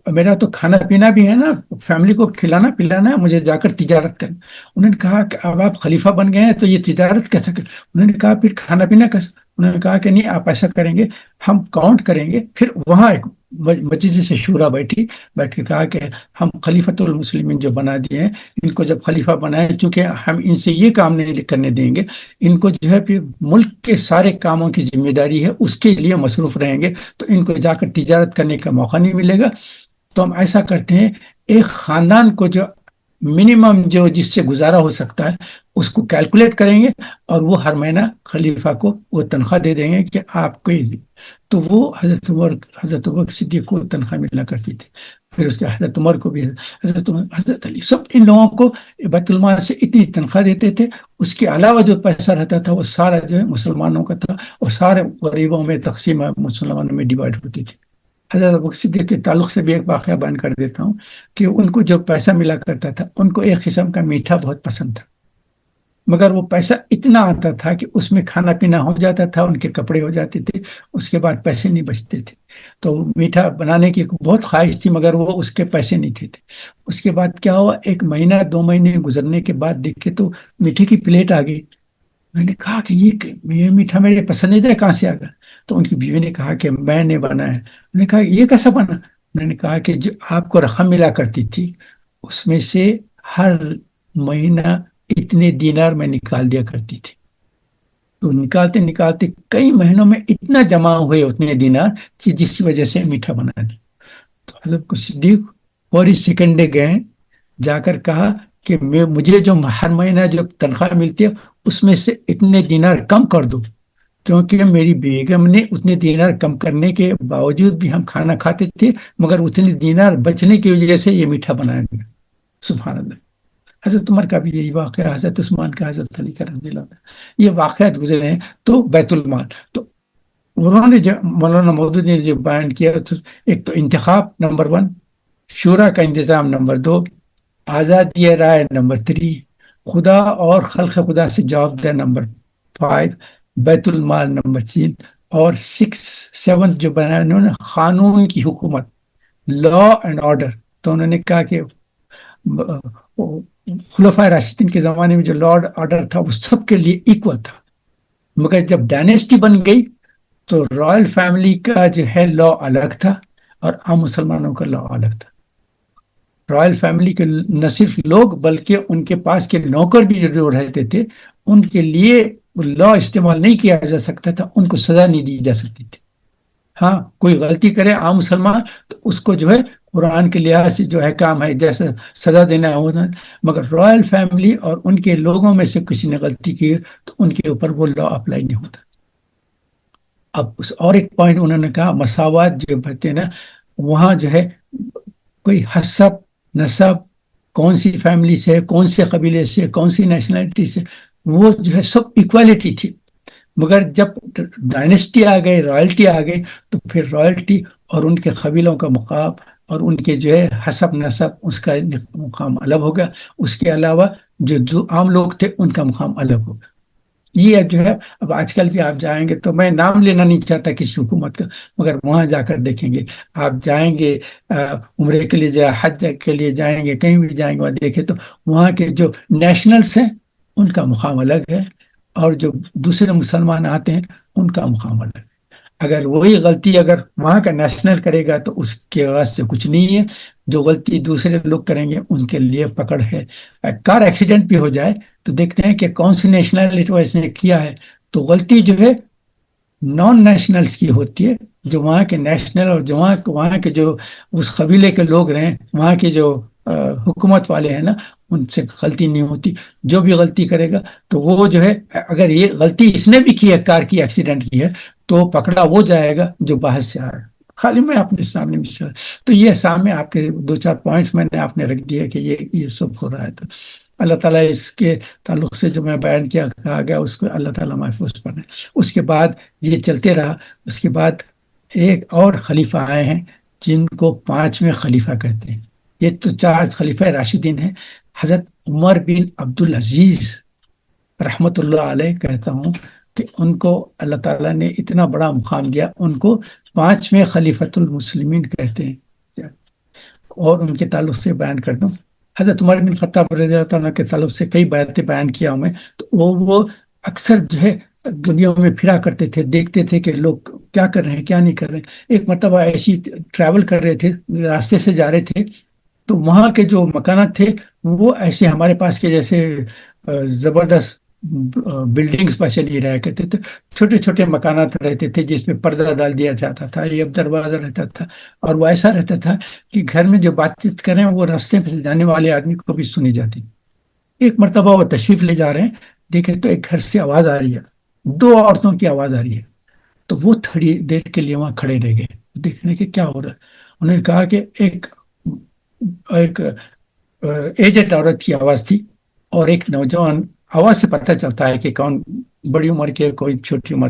میرا تو کھانا پینا بھی ہے نا, فیملی کو کھلانا پلانا ہے, مجھے جا کر تجارت کرنا. انہوں نے کہا کہ اب آپ خلیفہ بن گئے ہیں تو یہ تجارت کیسے کریں؟ انہوں نے کہا پھر کھانا پینا کیسے؟ انہوں نے کہا کہ نہیں, آپ ایسا کریں گے, ہم کاؤنٹ کریں گے. پھر وہاں ایک مسجد سے شورا بیٹھ کے کہا کہ ہم خلیفۃ المسلمین جو بنا دیے ہیں ان کو جب خلیفہ بنائے, چونکہ ہم ان سے یہ کام نہیں کرنے دیں گے, ان کو جو ہے پھر ملک کے سارے کاموں کی ذمہ داری ہے, اس کے لیے مصروف رہیں گے, تو ان کو جا کر تجارت کرنے کا موقع نہیں ملے گا. تو ہم ایسا کرتے ہیں, ایک خاندان کو جو منیمم جو جس سے گزارا ہو سکتا ہے اس کو کیلکولیٹ کریں گے اور وہ ہر مہینہ خلیفہ کو وہ تنخواہ دے دیں گے کہ آپ کو. تو وہ حضرت عمر صدیق کو تنخواہ ملنا کرتی تھی. پھر اس کے حضرت عمر کو بھی, حضرت علی, سب ان لوگوں کو بیت المال سے اتنی تنخواہ دیتے تھے. اس کے علاوہ جو پیسہ رہتا تھا وہ سارا جو ہے مسلمانوں کا تھا, اور سارے غریبوں میں تقسیم مسلمانوں میں ڈیوائڈ ہوتی تھی. حضرت ابوبکر صدیق کے تعلق سے بھی ایک واقعہ بیان کر دیتا ہوں کہ ان کو جو پیسہ ملا کرتا تھا ان کو ایک قسم کا میٹھا بہت پسند تھا, مگر وہ پیسہ اتنا آتا تھا کہ اس میں کھانا پینا ہو جاتا تھا, ان کے کپڑے ہو جاتے تھے, اس کے بعد پیسے نہیں بچتے تھے. تو میٹھا بنانے کی بہت خواہش تھی مگر وہ اس کے پیسے نہیں تھے. اس کے بعد کیا ہوا, 1 مہینہ 2 مہینے گزرنے کے بعد دیکھے تو میٹھے کی پلیٹ آ گئی. میں نے کہا کہ یہ میٹھا میرے پسندیدہ کہاں سے آ گیا؟ تو ان کی بیوی نے کہا کہ میں نے بنایا. انہوں نے کہا یہ کیسا بنا؟ انہوں نے کہا کہ جو آپ کو رقم ملا کرتی تھی اس میں سے ہر مہینہ اتنے دینار میں نکال دیا کرتی تھی. تو نکالتے کئی مہینوں میں اتنا جمع ہوئے اتنے دینار جس کی وجہ سے میٹھا بنا دیا. تو حضرت صدیق فوری سیکنڈ ڈے گئے, جا کر کہا کہ مجھے جو ہر مہینہ جو تنخواہ ملتی ہے اس میں سے اتنے دینار کم کر دو, کیونکہ میری بیگم نے اتنے دینار کم کرنے کے باوجود بھی ہم کھانا کھاتے تھے, مگر اتنے دینار بچنے کی وجہ سے یہ میٹھا بنایا گیا. سبحان اللہ. حضرت عمر کا بھی یہی واقعہ, حضرت عثمان کا, حضرت علی کا رضی اللہ عنہ, یہ واقعات گزرے ہیں. تو بیت المال تو انہوں نے مولانا مودودی نے جو بیان کیا, ایک تو انتخاب نمبر 1, شورا کا انتظام نمبر 2, آزادی رائے نمبر 3, خدا اور خلق خدا سے جواب دہ نمبر 5, بیت المال نمبر 3, اور 6 7 جو بنایا انہوں نے قانون کی حکومت، لا اینڈ آرڈر. تو انہوں نے کہا کہ خلفائے راشدین کے زمانے میں جو لا آرڈر تھا وہ سب کے لیے ایکول تھا، مگر جب ڈائنیسٹی بن گئی تو رائل فیملی کا جو ہے لا الگ تھا اور عام مسلمانوں کا لا الگ تھا. رائل فیملی کے نہ صرف لوگ بلکہ ان کے پاس کے نوکر بھی جو رہتے تھے ان کے لیے لا استعمال نہیں کیا جا سکتا تھا، ان کو سزا نہیں دی جا سکتی تھی. ہاں کوئی غلطی کرے عام مسلمان تو اس کو جو ہے قرآن کے لحاظ سے جو ہے کام ہے جیسے سزا دینا ہوتا، مگر رائل فیملی اور ان کے لوگوں میں سے کسی نے غلطی کی تو ان کے اوپر وہ لا اپلائی نہیں ہوتا. اب اس اور ایک پوائنٹ انہوں نے کہا مساوات جو کہتے ہیں نا، وہاں جو ہے کوئی حسب نسب کون سی فیملی سے، کون سے قبیلے سے، کون سی نیشنلٹی سے، وہ جو ہے سب ایکوالٹی تھی. مگر جب ڈائنیسٹی آ گئی، رائلٹی آ گئی، تو پھر رائلٹی اور ان کے قبیلوں کا مقام اور ان کے جو ہے حسب نسب اس کا مقام الگ ہوگا. اس کے علاوہ جو عام لوگ تھے ان کا مقام الگ ہوگا. یہ جو ہے اب آج کل بھی آپ جائیں گے تو میں نام لینا نہیں چاہتا کسی حکومت کا، مگر وہاں جا کر دیکھیں گے، آپ جائیں گے عمرے کے لیے حج کے لیے جائیں گے، کہیں بھی جائیں گے وہاں دیکھیں تو وہاں کے جو نیشنلس ہیں ان کا مقام الگ ہے اور جو دوسرے مسلمان آتے ہیں ان کا مقام الگ ہے. اگر وہی غلطی اگر وہاں کا نیشنل کرے گا تو اس کے واسطے کچھ نہیں ہے، جو غلطی دوسرے لوگ کریں گے ان کے لیے پکڑ ہے. کار ایکسیڈنٹ بھی ہو جائے تو دیکھتے ہیں کہ کون سی نیشنلٹی ویسے نے کیا ہے، تو غلطی جو ہے نان نیشنلز کی ہوتی ہے، جو وہاں کے نیشنل اور جو وہاں کے جو اس قبیلے کے لوگ رہیں، وہاں کے جو حکومت والے ہیں نا ان سے غلطی نہیں ہوتی. جو بھی غلطی کرے گا تو وہ جو ہے اگر یہ غلطی اس نے بھی کی ہے، کار کی ایکسیڈنٹ کی ہے، تو پکڑا وہ جائے گا جو باہر سے آئے. خالی میں اپنے سامنے بھی تو یہ سامنے آپ کے 2 4 پوائنٹس میں نے آپ نے رکھ دیا کہ یہ سب ہو رہا ہے. تو اللہ تعالیٰ اس کے تعلق سے جو میں بیان کیا کہا گیا اس کو اللہ تعالیٰ محفوظ کرے. اس کے بعد یہ چلتے رہا. اس کے بعد ایک اور خلیفہ آئے ہیں جن کو 5ویں خلیفہ کہتے ہیں. یہ تو 4 خلیفہ راشدین ہیں. حضرت عمر بن عبدالعزیز رحمۃ اللہ علیہ کہتا ہوں کہ ان کو اللہ تعالیٰ نے اتنا بڑا مقام دیا، ان کو 5ویں خلیفۃ المسلمین کہتے ہیں. اور ان کے تعلق سے بیان کر دوں، حضرت عمر بن خطاب رضی اللہ تعالیٰ کے تعلق سے کئی باتیں بیان کیا ہوں میں. تو وہ اکثر جو ہے دنیا میں پھرا کرتے تھے، دیکھتے تھے کہ لوگ کیا کر رہے ہیں کیا نہیں کر رہے ہیں. ایک مرتبہ ایسی ٹریول کر رہے تھے، راستے سے جا رہے تھے، تو وہاں کے جو مکانات تھے وہ ایسے ہمارے پاس کے جیسے زبردست بلڈنگز پیسے نہیں رہا کرتے تھے، چھوٹے چھوٹے مکانات رہتے تھے جس میں پردہ ڈال دیا جاتا تھا، یہ دروازہ رہتا تھا، اور وہ ایسا رہتا تھا کہ گھر میں جو بات چیت کریں وہ راستے پہ جانے والے آدمی کو بھی سنی جاتی. ایک مرتبہ وہ تشریف لے جا رہے ہیں، دیکھیں تو ایک گھر سے آواز آ رہی ہے، 2 عورتوں کی آواز آ رہی ہے. تو وہ تھوڑی دیر کے لیے وہاں کھڑے رہ گئے دیکھنے کے کیا ہو رہا ہے. انہوں نے کہا کہ ایک ایجنٹ عورت کی آواز تھی اور ایک نوجوان. آواز سے پتہ چلتا ہے کہ کون بڑی عمر کے کوئی چھوٹی عمر.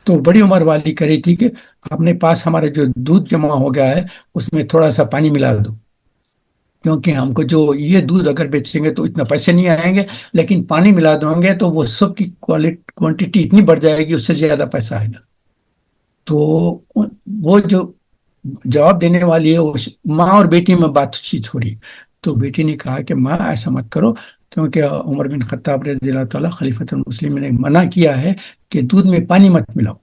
تو بڑی عمر والی کہہ رہی تھی کہ اپنے پاس ہمارا جو دودھ جمع ہو گیا ہے اس میں تھوڑا سا پانی ملا دو، کیونکہ ہم کو جو یہ دودھ اگر بیچیں گے تو اتنا پیسے نہیں آئیں گے، لیکن پانی ملا دیں گے تو وہ سب کی کوانٹٹی اتنی بڑھ جائے گی، اس سے زیادہ پیسہ آئے گا. تو وہ جو جواب دینے والی ہے وہ ماں اور بیٹی میں بات چیت ہو رہی. تو بیٹی نے کہا کہ ماں ایسا مت کرو، کیونکہ عمر بن خطاب رضی اللہ تعالیٰ خلیفۃ المسلمین نے منع کیا ہے کہ دودھ میں پانی مت ملاؤ.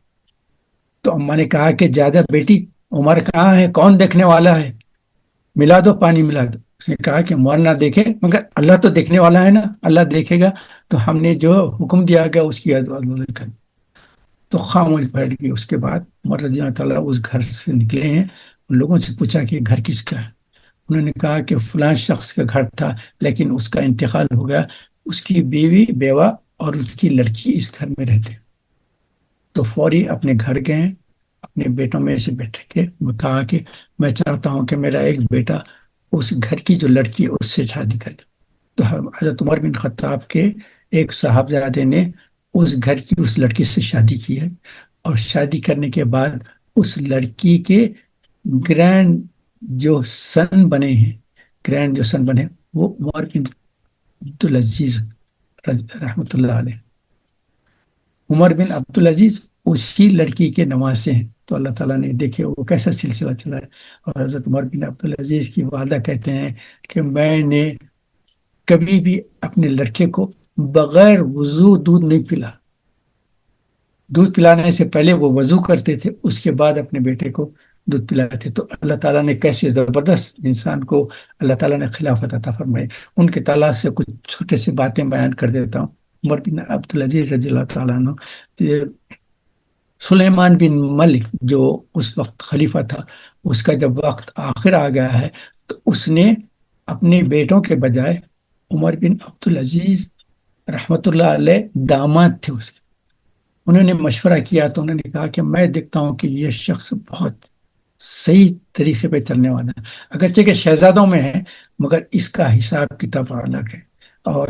تو اماں نے کہا کہ زیادہ بیٹی عمر کہاں ہے، کون دیکھنے والا ہے، ملا دو پانی ملا دو. اس نے کہا کہ عمر نہ دیکھے مگر اللہ تو دیکھنے والا ہے نا، اللہ دیکھے گا. تو ہم نے جو حکم دیا گیا اس کی کر. تو خاموش بیٹھ گئی. اس کے بعد عمر رضی اللہ تعالیٰ اس گھر سے نکلے ہیں، ان لوگوں سے پوچھا کہ گھر کس کا ہے. انہوں نے کہا کہ فلاں شخص کا گھر تھا لیکن اس کا انتقال ہو گیا، اس کی بیوی بیوہ اور اس کی لڑکی اس گھر میں رہتے. تو فوری اپنے گھر گئے، اپنے بیٹوں میں سے بیٹھ کے کہا کہ میں چاہتا ہوں کہ میرا ایک بیٹا اس گھر کی جو لڑکی اس سے شادی کر لے. تو حضرت عمر بن خطاب کے ایک صاحبزادے نے اس گھر کی اس لڑکی سے شادی کی ہے، اور شادی کرنے کے بعد اس لڑکی کے گرینڈ جو سن بنے ہیں، وہ عمر بن عبدالعزیز رحمۃ اللہ علیہ. عمر بن عبدالعزیز اسی لڑکی کے نواسے ہیں. تو اللہ تعالیٰ نے دیکھے وہ کیسا سلسلہ چلا ہے. اور حضرت عمر بن عبدالعزیز کی والدہ کہتے ہیں کہ میں نے کبھی بھی اپنے لڑکے کو بغیر وضو دودھ نہیں پلا. دودھ پلانے سے پہلے وہ وضو کرتے تھے, اس کے بعد اپنے بیٹے کو دودھ پلاتے. تو اللہ تعالیٰ نے کیسے زبردست انسان کو اللہ تعالیٰ نے خلافت عطا فرمائی. ان کے تعلق سے کچھ چھوٹے سی باتیں بیان کر دیتا ہوں. عمر بن عبدالعزیز رضی اللہ تعالیٰ عنہ, سلیمان بن ملک جو اس وقت خلیفہ تھا, اس کا جب وقت آخر آ گیا ہے تو اس نے اپنے بیٹوں کے بجائے عمر بن عبدالعزیز رحمت اللہ علیہ داماد تھے اس کے, انہوں نے مشورہ کیا تو انہوں نے کہا کہ میں دیکھتا ہوں کہ یہ شخص بہت صحیح طریقے پہ چلنے والا ہے, اگرچہ کہ شہزادوں میں ہے مگر اس کا حساب کتاب الگ ہے, اور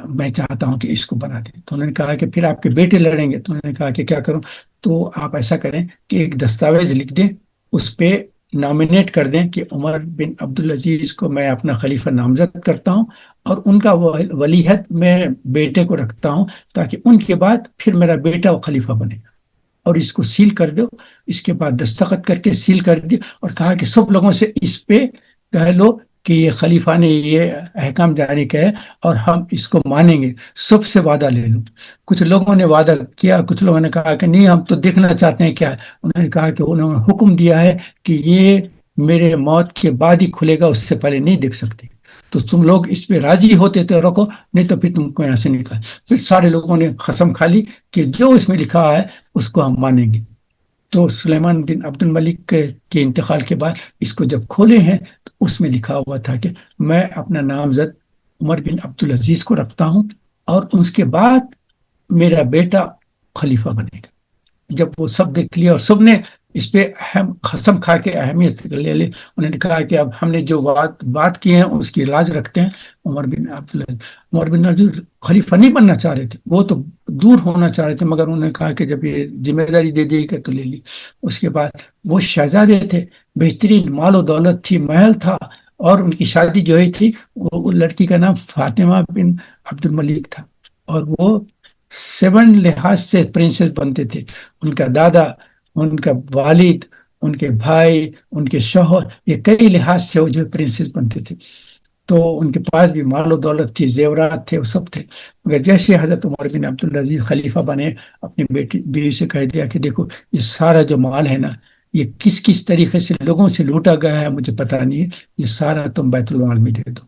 میں چاہتا ہوں کہ اس کو بنا دیں. تو انہوں نے کہا کہ پھر آپ کے بیٹے لڑیں گے. تو انہوں نے کہا کہ کیا کروں؟ تو آپ ایسا کریں کہ ایک دستاویز لکھ دیں, اس پہ نامینیٹ کر دیں کہ عمر بن عبدالعزیز کو میں اپنا خلیفہ نامزد کرتا ہوں, اور ان کا ولیعہد میں بیٹے کو رکھتا ہوں, تاکہ ان کے بعد پھر میرا بیٹا وہ خلیفہ بنے گا. اور اس کو سیل کر دو. اس کے بعد دستخط کر کے سیل کر دی, اور کہا کہ سب لوگوں سے اس پہ کہہ لو کہ یہ خلیفہ نے یہ احکام جاری کیا ہے اور ہم اس کو مانیں گے, سب سے وعدہ لے لو. کچھ لوگوں نے وعدہ کیا, کچھ لوگوں نے کہا کہ نہیں ہم تو دیکھنا چاہتے ہیں کیا ہے. انہوں نے کہا کہ انہوں نے حکم دیا ہے کہ یہ میرے موت کے بعد ہی کھلے گا, اس سے پہلے نہیں دیکھ سکتے. تو تم لوگ اس پہ راضی ہوتے تو رکھو, نہیں تو پھر تم کو یہاں سے نکال. پھر سارے لوگوں نے قسم کھا لی کہ جو اس میں لکھا ہے اس کو ہم مانیں گے. تو سلیمان بن عبد الملک کے انتقال کے بعد اس کو جب کھولے ہیں تو اس میں لکھا ہوا تھا کہ میں اپنا نامزد عمر بن عبدالعزیز کو رکھتا ہوں, اور اس کے بعد میرا بیٹا خلیفہ بنے گا. جب وہ سب دیکھ لیا اور سب نے اس پہ اہم قسم کھا کے اہمیت لے لی, انہوں نے کہا کہ اب ہم نے جو بات کی ہے اس کی لاج رکھتے ہیں. عمر بن عبدالعزیز خلیفہ نہیں بننا چاہ رہے تھے, وہ تو دور ہونا چاہ رہے تھے, مگر انہوں نے کہا کہ جب یہ ذمہ داری دے دی کہ تو لے لی. اس کے بعد وہ شہزادے تھے, بہترین مال و دولت تھی, محل تھا, اور ان کی شادی جو ہوئی تھی وہ لڑکی کا نام فاطمہ بن عبد الملک تھا, اور وہ 7 لحاظ سے پرنسس بنتے تھے. ان کا دادا, ان کا والد, ان کے بھائی, ان کے شوہر, یہ کئی لحاظ سے وہ جو پرنسس بنتے تھے. تو ان کے پاس بھی مال و دولت تھی, زیورات تھے, وہ سب تھے. مگر جیسے حضرت عمر بن عبدالعزیز خلیفہ بنے, اپنی بیوی سے کہہ دیا کہ دیکھو یہ سارا جو مال ہے نا, یہ کس کس طریقے سے لوگوں سے لوٹا گیا ہے مجھے پتہ نہیں ہے, یہ سارا تم بیت المال میں دے دو.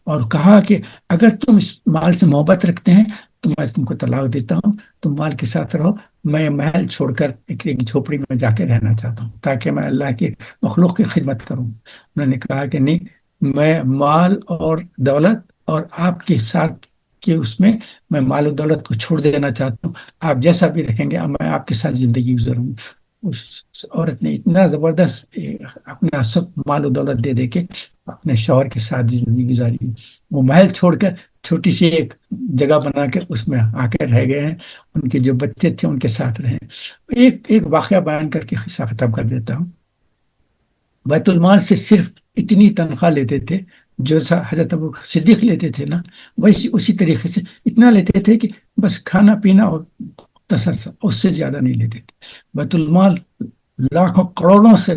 اور کہا کہ اگر تم اس مال سے محبت رکھتے ہیں تو میں تم کو طلاق دیتا ہوں, تم مال کے ساتھ رہو, میں محل چھوڑ کر ایک جھوپڑی میں جا کے رہنا چاہتا ہوں تاکہ میں اللہ کے مخلوق کی خدمت کروں. انہوں نے کہا کہ نہیں, میں مال اور دولت اور آپ کے ساتھ کہ اس میں مال و دولت کو چھوڑ دینا چاہتا ہوں, آپ جیسا بھی رکھیں گے میں آپ کے ساتھ زندگی گزاروں گی. اس عورت نے اتنا زبردست اپنا سب مال و دولت دے کے اپنے شوہر کے ساتھ زندگی گزاری. وہ محل چھوڑ کر چھوٹی سی ایک جگہ بنا کے اس میں آ کے رہ گئے ہیں, ان کے جو بچے تھے ان کے ساتھ رہے. ایک واقعہ بیان کر کے قصہ ختم کر دیتا ہوں. بیت المال سے صرف اتنی تنخواہ لیتے تھے جو حضرت ابو صدیق لیتے تھے نا, ویسے اسی طریقے سے اتنا لیتے تھے کہ بس کھانا پینا اور تسلسل, اس سے زیادہ نہیں لیتے تھے. بیت المال لاکھوں کروڑوں سے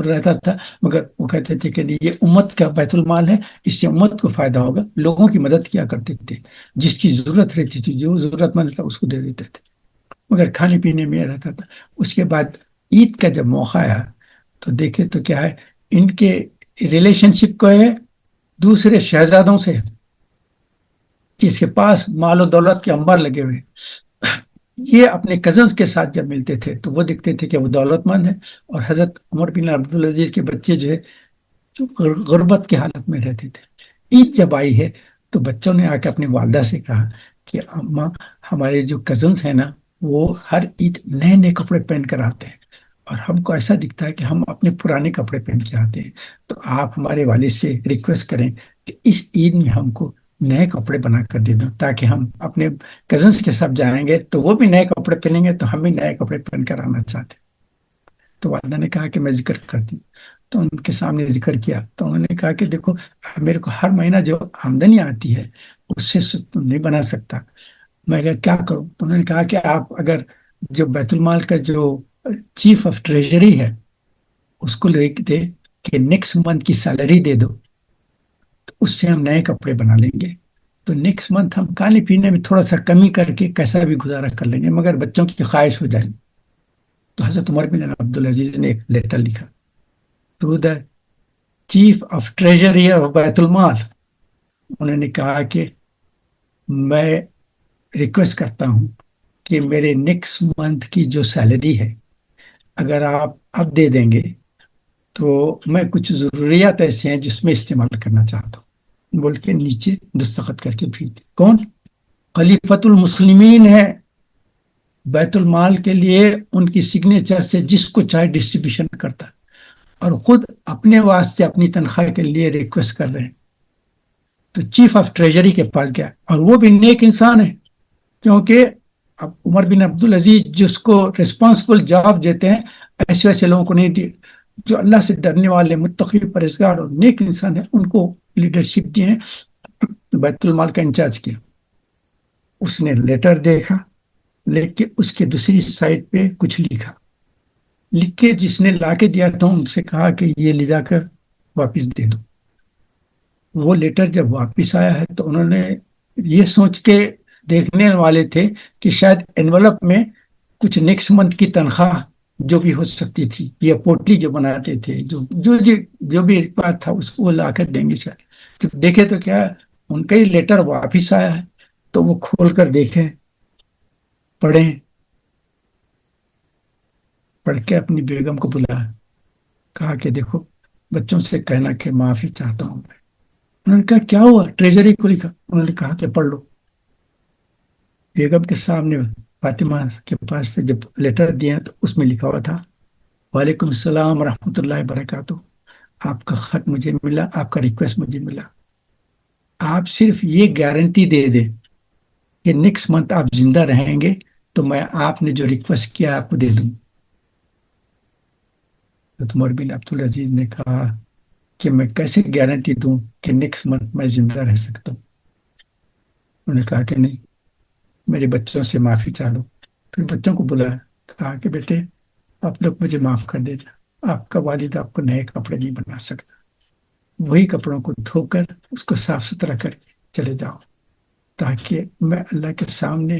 رہتا تھا, مگر وہ کہتے تھے کہ یہ امت کا بیت المال ہے, اس سے امت کو فائدہ ہوگا. لوگوں کی مدد کیا کرتے تھے, جس کی ضرورت رہتی تھی, جو ضرورت مند تھا اس کو دے دیتے تھے, مگر کھانے پینے میں رہتا تھا. اس کے بعد عید کا جب موقع آیا تو دیکھے تو کیا ہے, ان کے ریلیشن شپ کو ہے دوسرے شہزادوں سے, جس کے پاس مال و دولت کے انبار لگے ہوئے. یہ اپنے کزنز کے ساتھ جب ملتے تھے تو وہ دیکھتے تھے کہ وہ دولت مند ہے, اور حضرت عمر بن عبدالعزیز کے بچے جو ہے جو غربت کی حالت میں رہتے تھے. عید جب آئی ہے تو بچوں نے آ کے اپنی والدہ سے کہا کہ اماں, ہمارے جو کزنز ہیں نا وہ ہر عید نئے نئے کپڑے پہن کر آتے ہیں, اور ہم کو ایسا دکھتا ہے کہ ہم اپنے پرانے کپڑے پہن کے آتے ہیں, تو آپ ہمارے والد سے ریکویسٹ کریں کہ اس عید میں ہم کو نئے کپڑے بنا کر دے دو, تاکہ ہم اپنے کزنس کے ساتھ جائیں گے تو وہ بھی نئے کپڑے پہنیں گے, تو ہم بھی نئے کپڑے پہن کر آنا چاہتے ہیں. تو والدہ نے کہا کہ میں ذکر کرتی ہوں. تو ان کے سامنے ذکر کیا تو انہوں نے کہا کہ دیکھو میرے کو ہر مہینہ جو آمدنی آتی ہے اس سے نہیں بنا سکتا, میں کیا کروں. تو انہوں نے کہا کہ آپ اگر جو بیت المال کا جو چیف آف ٹریجری ہے اس کو لکھ دے کہ نیکسٹ منتھ کی سیلری دے دو، تو اس سے ہم نئے کپڑے بنا لیں گے، تو نیکسٹ منتھ ہم کھانے پینے میں تھوڑا سا کمی کر کے کیسا بھی گزارا کر لیں گے، مگر بچوں کی خواہش ہو جائے۔ تو حضرت عمر بن عبدالعزیز نے ایک لیٹر لکھا to the chief of treasury of بیت المال، انہوں نے کہا کہ میں ریکویسٹ کرتا ہوں کہ میرے نیکسٹ منتھ کی جو سیلری ہے اگر آپ اب دے دیں گے تو میں کچھ ضروریات ایسے ہیں جس میں استعمال کرنا چاہتا ہوں، بول کے نیچے دستخط کر کے بھیج دی۔ کون؟ خلیفۃ المسلمین ہے، بیت المال کے لیے ان کی سگنیچر سے جس کو چاہے ڈسٹریبیوشن کرتا، اور خود اپنے واسطے اپنی تنخواہ کے لیے ریکویسٹ کر رہے ہیں۔ تو چیف آف ٹریجری کے پاس گیا، اور وہ بھی نیک انسان ہے، کیونکہ اب عمر بن عبدالعزیز جس کو ریسپانسبل جاب دیتے ہیں ایسے ویسے لوگوں کو نہیں دی، جو اللہ سے ڈرنے والے متقی پرہیزگار اور نیک انسان ہیں ان کو لیڈرشپ دی ہیں۔ بیت المال کا انچارج کیا، اس نے لیٹر دیکھا، لیکن اس کے دوسری سائڈ پہ کچھ لکھ کے جس نے لا کے دیا تھا ان سے کہا کہ یہ لے جا کر واپس دے دو۔ وہ لیٹر جب واپس آیا ہے تو انہوں نے یہ سوچ کے دیکھنے والے تھے کہ شاید انویلپ میں کچھ نیکسٹ منتھ کی تنخواہ جو بھی ہو سکتی تھی، یا پوٹلی جو بناتے تھے، جو بھی بات تھا اس کو لا کر دیں گے شاید۔ جب دیکھے تو کیا ان کا ہی لیٹر واپس آیا ہے، تو وہ کھول کر دیکھیں، پڑھیں، پڑھ کے اپنی بیگم کو بلایا، کہا کہ دیکھو بچوں سے کہنا کہ معافی چاہتا ہوں میں۔ انہوں نے کہا کیا ہوا؟ ٹریجری کو لکھا۔ انہوں نے کہا کہ پڑھ لو۔ بیگم کے سامنے فاطمہ کے پاس سے جب لیٹر دیا تو اس میں لکھا ہوا تھا وعلیکم السلام ورحمۃ اللہ وبرکاتہ، آپ کا خط مجھے ملا، آپ کا ریکویسٹ مجھے ملا، آپ صرف یہ گارنٹی دے دیں کہ نیکسٹ منتھ آپ زندہ رہیں گے تو میں آپ نے جو ریکویسٹ کیا آپ کو دے دوں۔ تو عمر بن عبدالعزیز نے کہا کہ میں کیسے گارنٹی دوں کہ نیکسٹ منتھ میں زندہ رہ سکتا ہوں؟ انہوں نے کہا کہ نہیں، میرے بچوں سے معافی چاہ لو۔ پھر بچوں کو بلایا، کہا کہ بیٹے آپ لوگ مجھے معاف کر دینا، آپ کا والد آپ کو نئے کپڑے نہیں بنا سکتا، وہی کپڑوں کو دھو کر اس کو صاف ستھرا کر کے چلے جاؤ، تاکہ میں اللہ کے سامنے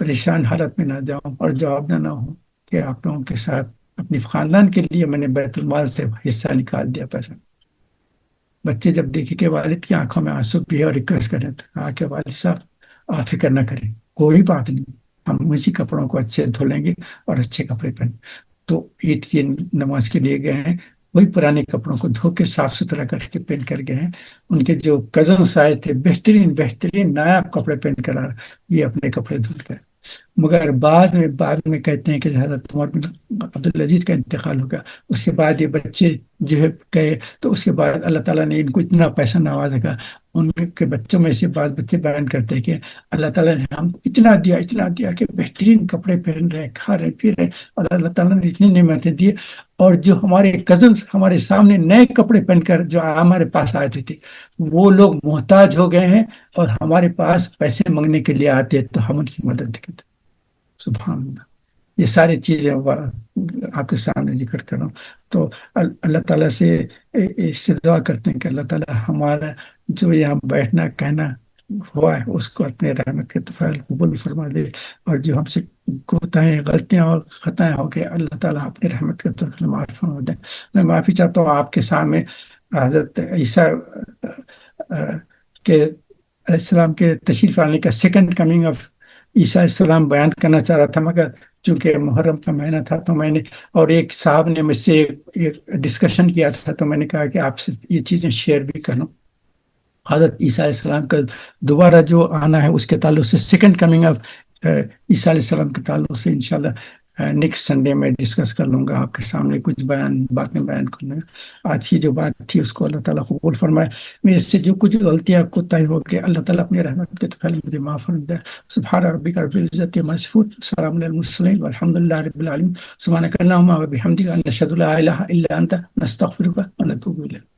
پریشان حالت میں نہ جاؤں اور جواب نہ ہوں کہ آپ لوگوں کے ساتھ اپنی خاندان کے لیے میں نے بیت المال سے حصہ نکال دیا پیسہ۔ بچے جب دیکھے کہ والد کی آنکھوں میں آنسو بھی ہے اور ریکویسٹ کریں تو کہا کہ والد صاحب آپ فکر نہ کریں، کوئی بات نہیں، ہم اسی کپڑوں کو اچھے دھو لیں گے اور اچھے کپڑے پہن۔ تو عید کی نماز کے لیے گئے ہیں، وہی پرانے کپڑوں کو دھو کے صاف ستھرا کر کے پہن کر گئے ہیں۔ ان کے جو کزنس آئے تھے بہترین نایاب کپڑے پہن کر یہ اپنے کپڑے دھل گئے، مگر بعد میں کہتے ہیں کہ حضرت عمر بن عبدالعزیز کا انتقال ہو گیا، اس کے بعد یہ بچے جو ہے گئے، تو اس کے بعد اللہ تعالیٰ نے ان کو اتنا پیسہ نوازا گا۔ ان کے بچوں میں سے بعض بچے بیان کرتے ہیں کہ اللہ تعالیٰ نے ہم اتنا دیا کہ بہترین کپڑے پہن رہے، کھا رہے، پی رہے، اور اللہ تعالیٰ نے اتنی نعمتیں دی، اور جو ہمارے کزنس ہمارے سامنے نئے کپڑے پہن کر جو ہمارے پاس آتے تھے وہ لوگ محتاج ہو گئے ہیں اور ہمارے پاس پیسے مانگنے کے لیے آتے تو ہم ان کی مدد کرتے۔ سبحان اللہ، یہ ساری چیزیں آپ کے سامنے ذکر کر رہا ہوں۔ تو اللہ تعالیٰ سے اس سے دعا کرتے ہیں کہ اللہ تعالیٰ ہمارا جو یہاں بیٹھنا کہنا ہوا ہے اس کو اپنے رحمت کے طفیل قبول فرما دے، اور جو ہم سے کوتاہیں غلطیاں اور خطائیں ہو کے اللہ تعالیٰ اپنے رحمت کے طفیل معاف فرما دے۔ میں معافی چاہتا ہوں آپ کے سامنے حضرت عیسیٰ کے علیہ السلام کے تشریف آنے کا سیکنڈ کمنگ آف عیسیٰ علیہ السلام بیان کرنا چاہ رہا تھا، مگر چونکہ محرم کا مہینہ تھا تو میں نے، اور ایک صاحب نے مجھ سے ایک ڈسکشن کیا تھا تو میں نے کہا کہ آپ سے یہ چیزیں شیئر بھی کروں۔ حضرت عیسیٰ علیہ السلام کا دوبارہ جو آنا ہے اس کے تعلق سے، سیکنڈ کمنگ آف عیسیٰ علیہ السلام کے تعلق سے انشاءاللہ نیکسٹ سنڈے میں ڈسکس کر لوں گا، آپ کے سامنے کچھ باتیں بیان کروں گا۔ آج کی جو بات تھی اس کو اللہ تعالیٰ قبول فرمائے، میرے سے جو کچھ غلطیاں کوتاہی ہو کے اللہ تعالیٰ اپنی رحمت کے تفضل مجھے معاف فرما دے۔ سبحان ربک رب العزت عما یصفون، سلام علی المرسلین والحمد للہ رب العالمین۔ سبحانک اللہم و بحمدک، نشہد لا الہ الا انت، نستغفرک و نتوب الیک۔